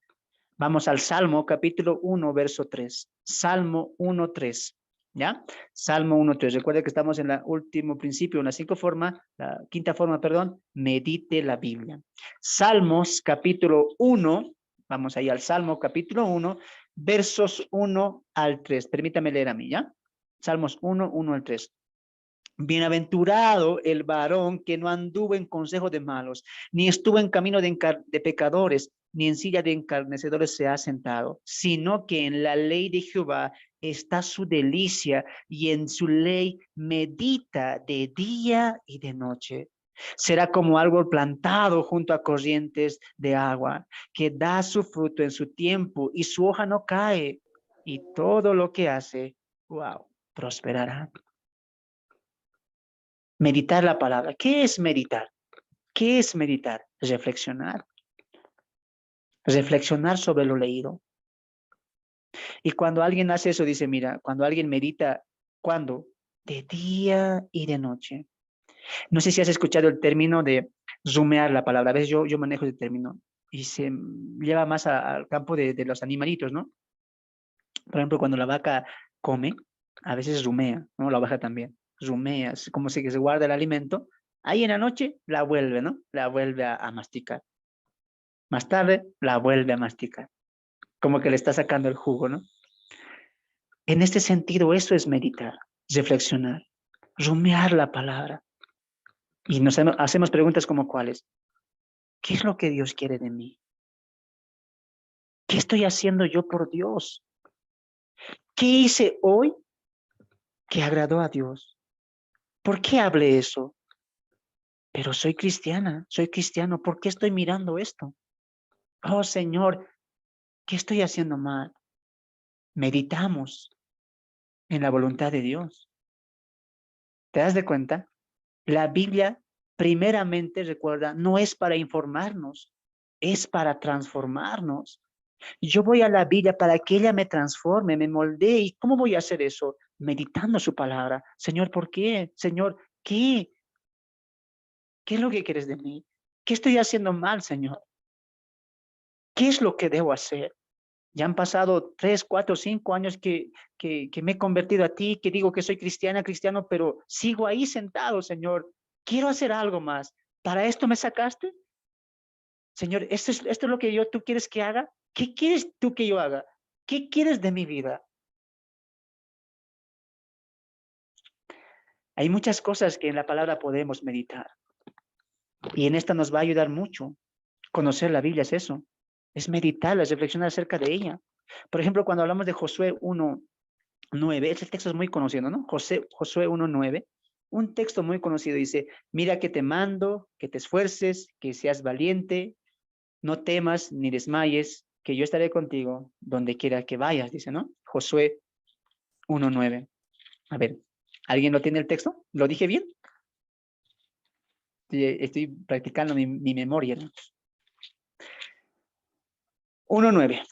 Vamos al Salmo capítulo 1, verso 3. Salmo 1, 3. ¿Ya? Salmo 1.3. Recuerda que estamos en la último principio, en la quinta forma, perdón, medite la Biblia. Salmos capítulo 1, vamos ahí al Salmo capítulo 1, versos 1 al 3. Permítame leer a mí, ¿ya? Salmos 1, 1 al 3. Bienaventurado el varón que no anduvo en consejo de malos, ni estuvo en camino de pecadores, ni en silla de encarnecedores se ha sentado, sino que en la ley de Jehová está su delicia y en su ley medita de día y de noche. Será como árbol plantado junto a corrientes de agua, que da su fruto en su tiempo y su hoja no cae, y todo lo que hace, prosperará. Meditar la palabra. ¿Qué es meditar? ¿Qué es meditar? Reflexionar. Reflexionar sobre lo leído. Y cuando alguien hace eso, dice, mira, cuando alguien medita, ¿cuándo? De día y de noche. No sé si has escuchado el término de rumear la palabra. A veces yo manejo ese término y se lleva más al campo de los animalitos, ¿no? Por ejemplo, cuando la vaca come, a veces rumea, ¿no? La oveja también. Rumea, como si se guarda el alimento. Ahí en la noche la vuelve, ¿no? La vuelve a masticar. Más tarde la vuelve a masticar. Como que le está sacando el jugo, ¿no? En este sentido, eso es meditar, reflexionar. rumiar la palabra. Y nos hacemos preguntas como cuáles. ¿Qué es lo que Dios quiere de mí? ¿Qué estoy haciendo yo por Dios? ¿Qué hice hoy que agradó a Dios? ¿Por qué hablé eso? Pero soy cristiana, soy cristiano. ¿Por qué estoy mirando esto? Oh, Señor, ¿qué estoy haciendo mal? Meditamos en la voluntad de Dios. ¿Te das de cuenta? La Biblia, primeramente, recuerda, no es para informarnos, es para transformarnos. Yo voy a la Biblia para que ella me transforme, me moldee. ¿Y cómo voy a hacer eso? Meditando su palabra. Señor, ¿por qué? Señor, ¿qué? ¿Qué es lo que quieres de mí? ¿Qué estoy haciendo mal, Señor? ¿Qué es lo que debo hacer? Ya han pasado 3, 4, 5 años que me he convertido a ti, que digo que soy cristiana, cristiano, pero sigo ahí sentado, Señor. Quiero hacer algo más. ¿Para esto me sacaste? Señor, ¿esto es lo que tú quieres que haga? ¿Qué quieres tú que yo haga? ¿Qué quieres de mi vida? Hay muchas cosas que en la palabra podemos meditar. Y en esta nos va a ayudar mucho. Conocer la Biblia es eso. Es meditarla, es reflexionar acerca de ella. Por ejemplo, cuando hablamos de Josué 1:9, ese texto es muy conocido, ¿no? Josué 1:9, un texto muy conocido dice, mira que te mando, que te esfuerces, que seas valiente, no temas ni desmayes, que yo estaré contigo donde quiera que vayas, dice, ¿no? Josué 1:9. A ver, ¿alguien lo tiene el texto? ¿Lo dije bien? Estoy practicando mi memoria, ¿no? 1:9.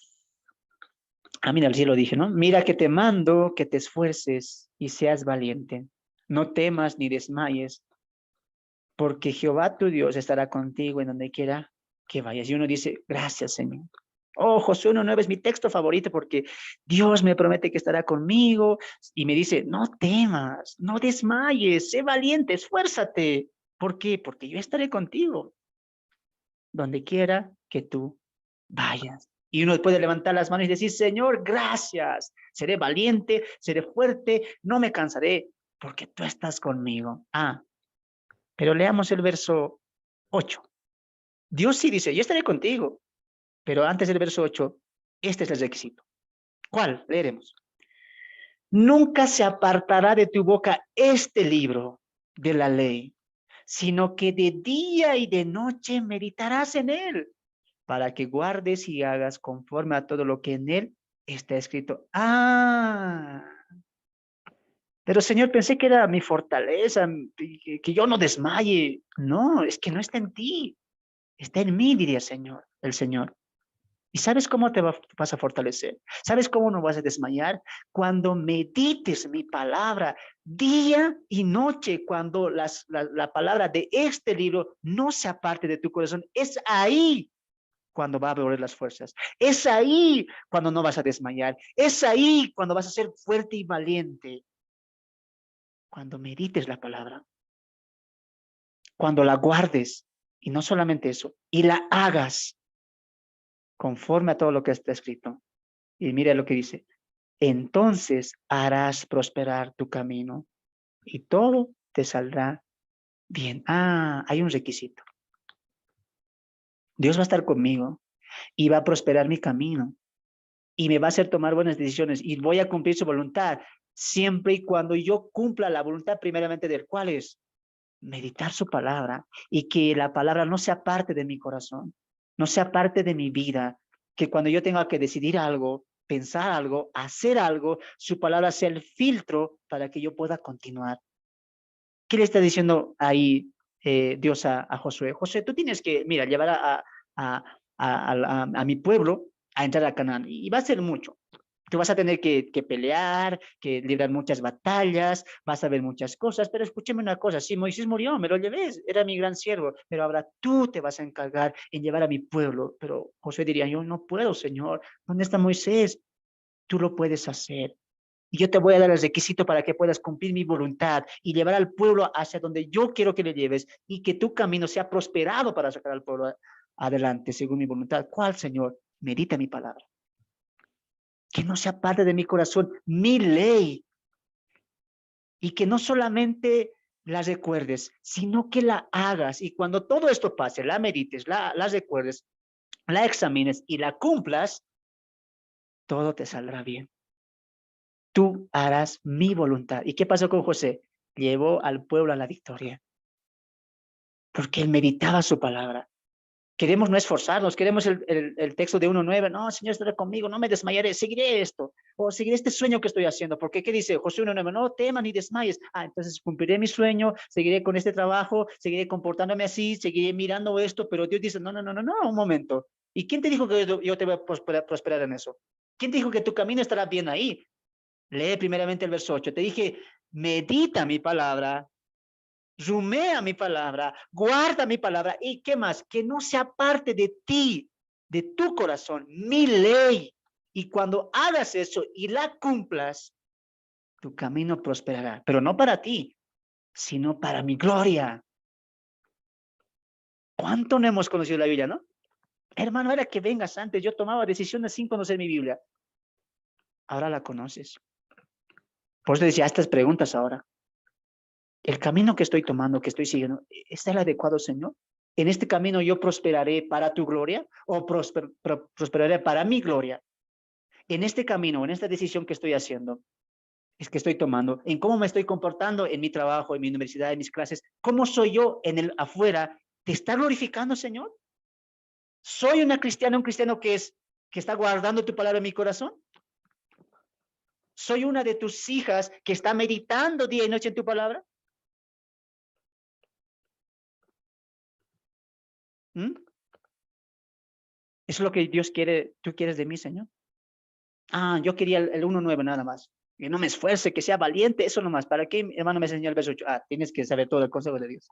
Ah, mira, sí lo dije, ¿no? Mira que te mando que te esfuerces y seas valiente. No temas ni desmayes, porque Jehová tu Dios estará contigo en donde quiera que vayas. Y uno dice, gracias, Señor. Oh, Josué 1:9 es mi texto favorito porque Dios me promete que estará conmigo y me dice, no temas, no desmayes, sé valiente, esfuérzate. ¿Por qué? Porque yo estaré contigo donde quiera que tú vayas. Y uno puede levantar las manos y decir, Señor, gracias, seré valiente, seré fuerte, no me cansaré, porque tú estás conmigo. Ah, pero leamos el verso 8. Dios sí dice, yo estaré contigo, pero antes del verso 8, este es el requisito. ¿Cuál? Leeremos. Nunca se apartará de tu boca este libro de la ley, sino que de día y de noche meditarás en él, para que guardes y hagas conforme a todo lo que en él está escrito. Ah, pero Señor, pensé que era mi fortaleza, que yo no desmaye. No, es que no está en ti, está en mí, diría el Señor. ¿Y sabes cómo te vas a fortalecer? ¿Sabes cómo no vas a desmayar? Cuando medites mi palabra día y noche, cuando la palabra de este libro no se aparte de tu corazón, es ahí cuando va a volver las fuerzas. Es ahí cuando no vas a desmayar. Es ahí cuando vas a ser fuerte y valiente. Cuando medites la palabra. Cuando la guardes. Y no solamente eso. Y la hagas conforme a todo lo que está escrito. Y mira lo que dice. Entonces harás prosperar tu camino. Y todo te saldrá bien. Ah, hay un requisito. Dios va a estar conmigo. Y va a prosperar mi camino. Y me va a hacer tomar buenas decisiones y voy a cumplir su voluntad, siempre y cuando yo cumpla la voluntad primeramente del cual es meditar su palabra y que la palabra no sea parte de mi corazón, no sea parte de mi vida, que cuando yo tenga que decidir algo, pensar algo, hacer algo, su palabra sea el filtro para que yo pueda continuar. ¿Qué le está diciendo ahí Dios a Josué? Josué, tú tienes que, mira, llevar a mi pueblo a entrar a Canaán y va a ser mucho. Tú vas a tener que pelear, que librar muchas batallas, vas a ver muchas cosas, pero escúcheme una cosa, si Moisés murió, me lo llevé, era mi gran siervo, pero ahora tú te vas a encargar en llevar a mi pueblo. Pero Josué diría, yo no puedo, Señor, ¿dónde está Moisés? Tú lo puedes hacer. Y yo te voy a dar el requisito para que puedas cumplir mi voluntad y llevar al pueblo hacia donde yo quiero que le lleves y que tu camino sea prosperado para sacar al pueblo adelante según mi voluntad. ¿Cuál, Señor? Medita mi palabra. Que no sea parte de mi corazón, mi ley. Y que no solamente la recuerdes, sino que la hagas. Y cuando todo esto pase, la medites, la recuerdes, la examines y la cumplas, todo te saldrá bien. Tú harás mi voluntad. ¿Y qué pasó con José? Llevó al pueblo a la victoria. Porque él meditaba su palabra. Queremos no esforzarnos, queremos el texto de 1:9, no, Señor, estará conmigo, no me desmayaré, seguiré esto, o seguiré este sueño que estoy haciendo, porque ¿qué dice Josué 1:9? No temas ni desmayes, entonces cumpliré mi sueño, seguiré con este trabajo, seguiré comportándome así, seguiré mirando esto, pero Dios dice, no, un momento, ¿y quién te dijo que yo te voy a prosperar en eso? ¿Quién te dijo que tu camino estará bien ahí? Lee primeramente el verso 8, te dije, medita mi palabra, rumea mi palabra, guarda mi palabra, y ¿qué más? Que no se aparte de ti, de tu corazón, mi ley. Y cuando hagas eso y la cumplas, tu camino prosperará, pero no para ti, sino para mi gloria. ¿Cuánto no hemos conocido la Biblia, no? Hermano, era que vengas antes, yo tomaba decisiones sin conocer mi Biblia. Ahora la conoces. Por eso decía estas preguntas ahora. El camino que estoy tomando, que estoy siguiendo, ¿es el adecuado, Señor? ¿En este camino yo prosperaré para tu gloria o prosperaré para mi gloria? En este camino, en esta decisión que estoy haciendo, es que estoy tomando, en cómo me estoy comportando en mi trabajo, en mi universidad, en mis clases, ¿cómo soy yo en el afuera? ¿Te está glorificando, Señor? ¿Soy un cristiano que está guardando tu palabra en mi corazón? ¿Soy una de tus hijas que está meditando día y noche en tu palabra? ¿Mm? ¿Eso es lo que Dios quiere, tú quieres de mí, Señor? Yo quería el 1:9 nada más. Que no me esfuerce, que sea valiente, eso nomás. ¿Para qué, hermano, me enseñó el verso 8? Tienes que saber todo el consejo de Dios.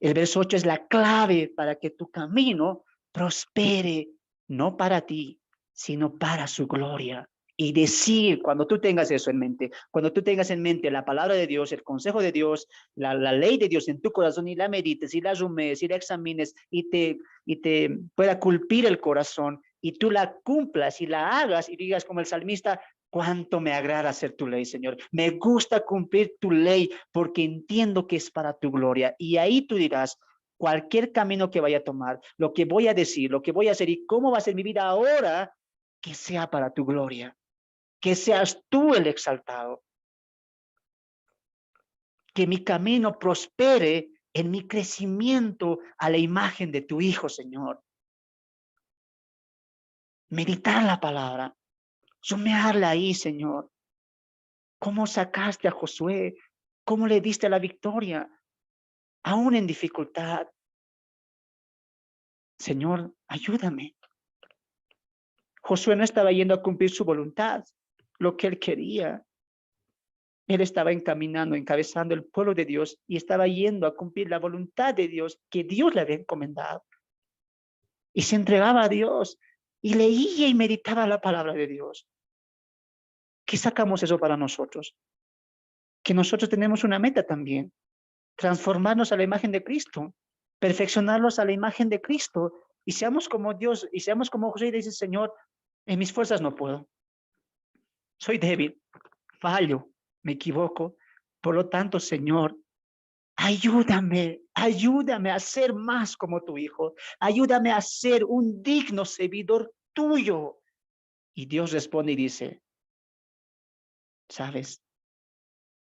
El verso 8 es la clave para que tu camino prospere, no para ti, sino para su gloria. Y decir, cuando tú tengas eso en mente, cuando tú tengas en mente la palabra de Dios, el consejo de Dios, la ley de Dios en tu corazón y la medites y la rumes y la examines y te pueda culpir el corazón y tú la cumplas y la hagas y digas como el salmista, cuánto me agrada hacer tu ley, Señor. Me gusta cumplir tu ley porque entiendo que es para tu gloria. Y ahí tú dirás, cualquier camino que vaya a tomar, lo que voy a decir, lo que voy a hacer y cómo va a ser mi vida ahora, que sea para tu gloria. Que seas tú el exaltado. Que mi camino prospere en mi crecimiento a la imagen de tu Hijo, Señor. Meditar la palabra, sumearla ahí, Señor. ¿Cómo sacaste a Josué? ¿Cómo le diste la victoria? Aún en dificultad. Señor, ayúdame. Josué no estaba yendo a cumplir su voluntad, lo que él quería. Él estaba encaminando, encabezando el pueblo de Dios y estaba yendo a cumplir la voluntad de Dios que Dios le había encomendado. Y se entregaba a Dios y leía y meditaba la palabra de Dios. ¿Qué sacamos eso para nosotros? Que nosotros tenemos una meta también, transformarnos a la imagen de Cristo, perfeccionarlos a la imagen de Cristo y seamos como Dios y seamos como José y dice, Señor, en mis fuerzas no puedo. Soy débil, fallo, me equivoco. Por lo tanto, Señor, ayúdame a ser más como tu Hijo. Ayúdame a ser un digno servidor tuyo. Y Dios responde y dice, ¿sabes?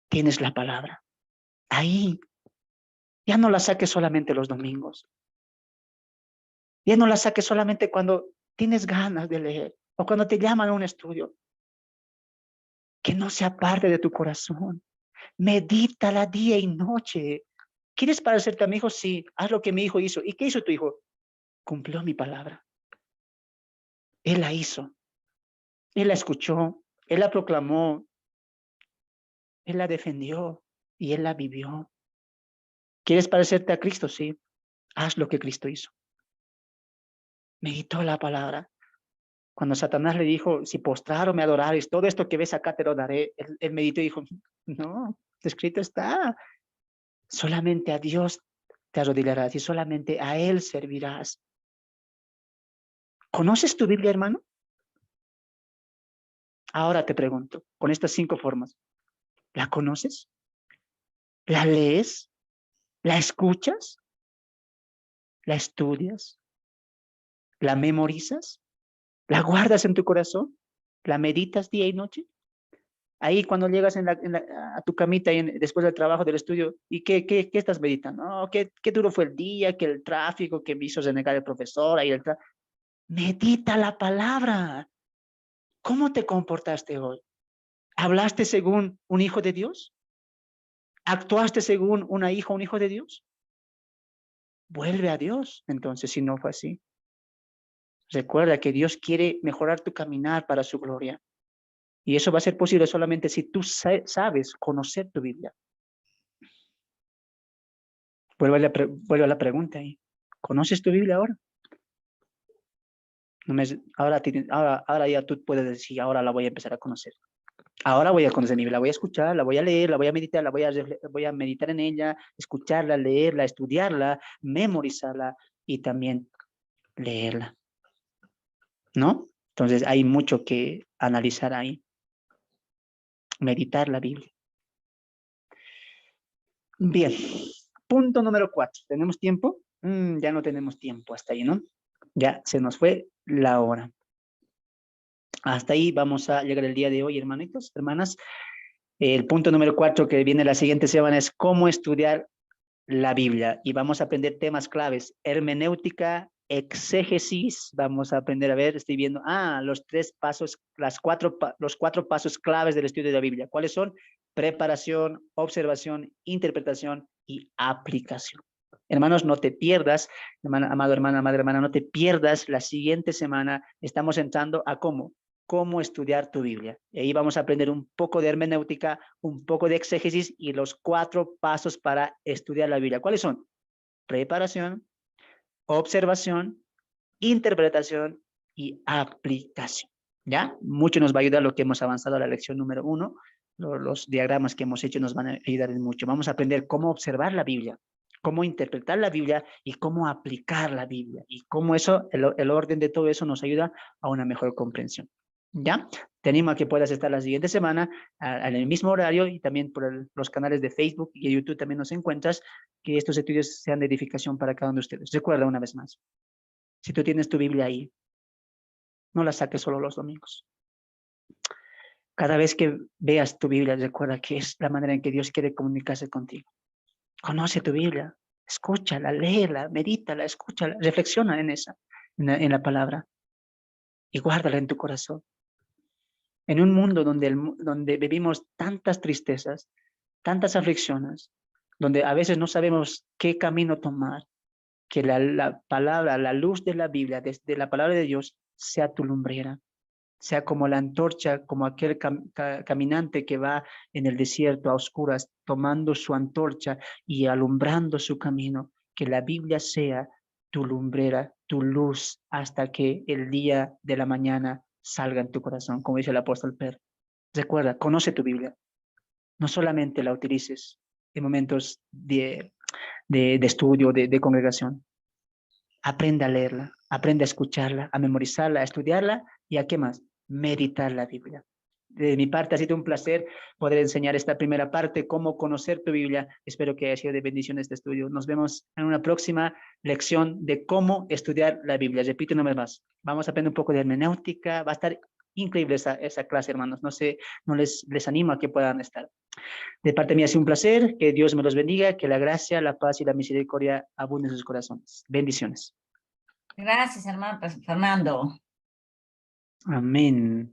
Tienes la palabra. Ahí. Ya no la saques solamente los domingos. Ya no la saques solamente cuando tienes ganas de leer o cuando te llaman a un estudio. Que no sea parte de tu corazón. Medítala día y noche. ¿Quieres parecerte a mi hijo? Sí, haz lo que mi hijo hizo. ¿Y qué hizo tu hijo? Cumplió mi palabra. Él la hizo. Él la escuchó. Él la proclamó. Él la defendió y él la vivió. ¿Quieres parecerte a Cristo? Sí. Haz lo que Cristo hizo. Meditó la palabra. Cuando Satanás le dijo, si postrar o me adorares, todo esto que ves acá te lo daré, él meditó y dijo, no, escrito está. Solamente a Dios te arrodillarás y solamente a Él servirás. ¿Conoces tu Biblia, hermano? Ahora te pregunto, con estas 5 formas, ¿La conoces? ¿La lees? ¿La escuchas? ¿La estudias? ¿La memorizas? ¿La guardas en tu corazón? ¿La meditas día y noche? Ahí cuando llegas a tu camita y después del trabajo del estudio, ¿y qué estás meditando? Oh, ¿qué duro fue el día? Que el tráfico, que me hizo renegar el profesor. Ahí medita la palabra. ¿Cómo te comportaste hoy? ¿Hablaste según un hijo de Dios? ¿Actuaste según una hija o un hijo de Dios? Vuelve a Dios, entonces, si no fue así. Recuerda que Dios quiere mejorar tu caminar para su gloria. Y eso va a ser posible solamente si tú sabes conocer tu Biblia. Vuelvo a la pregunta ahí. ¿Conoces tu Biblia ahora? Ahora ya tú puedes decir, ahora la voy a empezar a conocer. Ahora voy a conocer mi Biblia, la voy a escuchar, la voy a leer, la voy a meditar, voy a meditar en ella, escucharla, leerla, estudiarla, memorizarla y también leerla. ¿No? Entonces hay mucho que analizar ahí. Meditar la Biblia. Bien. Punto número 4. ¿Tenemos tiempo? Ya no tenemos tiempo hasta ahí, ¿no? Ya se nos fue la hora. Hasta ahí vamos a llegar el día de hoy, hermanitos, hermanas. El punto número 4 que viene la siguiente semana es cómo estudiar la Biblia. Y vamos a aprender temas claves. Hermenéutica, exégesis. Vamos a aprender a ver, estoy viendo, los 3 pasos, los 4 pasos claves del estudio de la Biblia. ¿Cuáles son? Preparación, observación, interpretación y aplicación. Hermanos, no te pierdas, amado hermana, madre hermana, no te pierdas la siguiente semana. Estamos entrando a cómo estudiar tu Biblia. Y ahí vamos a aprender un poco de hermenéutica, un poco de exégesis y los 4 pasos para estudiar la Biblia. ¿Cuáles son? Preparación, observación, interpretación y aplicación. ¿Ya? Mucho nos va a ayudar lo que hemos avanzado a la lección número 1. Los diagramas que hemos hecho nos van a ayudar mucho. Vamos a aprender cómo observar la Biblia, cómo interpretar la Biblia y cómo aplicar la Biblia. Y cómo eso, el orden de todo eso nos ayuda a una mejor comprensión. ¿Ya? Te animo a que puedas estar la siguiente semana en el mismo horario y también por los canales de Facebook y de YouTube también nos encuentras, que estos estudios sean de edificación para cada uno de ustedes. Recuerda una vez más, si tú tienes tu Biblia ahí, no la saques solo los domingos. Cada vez que veas tu Biblia, recuerda que es la manera en que Dios quiere comunicarse contigo. Conoce tu Biblia, escúchala, léela, medítala, escúchala, reflexiona en esa, en la palabra y guárdala en tu corazón. En un mundo donde vivimos tantas tristezas, tantas aflicciones, donde a veces no sabemos qué camino tomar, que la palabra, la luz de la Biblia, desde la palabra de Dios, sea tu lumbrera, sea como la antorcha, como aquel caminante que va en el desierto a oscuras, tomando su antorcha y alumbrando su camino, que la Biblia sea tu lumbrera, tu luz, hasta que el día de la mañana salga en tu corazón, como dice el apóstol Pedro. Recuerda, conoce tu Biblia. No solamente la utilices en momentos de estudio, de congregación. Aprende a leerla, aprende a escucharla, a memorizarla, a estudiarla y a qué más, meditar la Biblia. De mi parte ha sido un placer poder enseñar esta primera parte, cómo conocer tu Biblia. Espero que haya sido de bendición este estudio. Nos vemos en una próxima lección de cómo estudiar la Biblia. Repito una vez más, vamos a aprender un poco de hermenéutica. Va a estar increíble esa clase, hermanos. No les animo a que puedan estar. De parte mía ha sido un placer. Que Dios me los bendiga. Que la gracia, la paz y la misericordia abunden en sus corazones. Bendiciones.
Gracias, hermano Fernando.
Amén.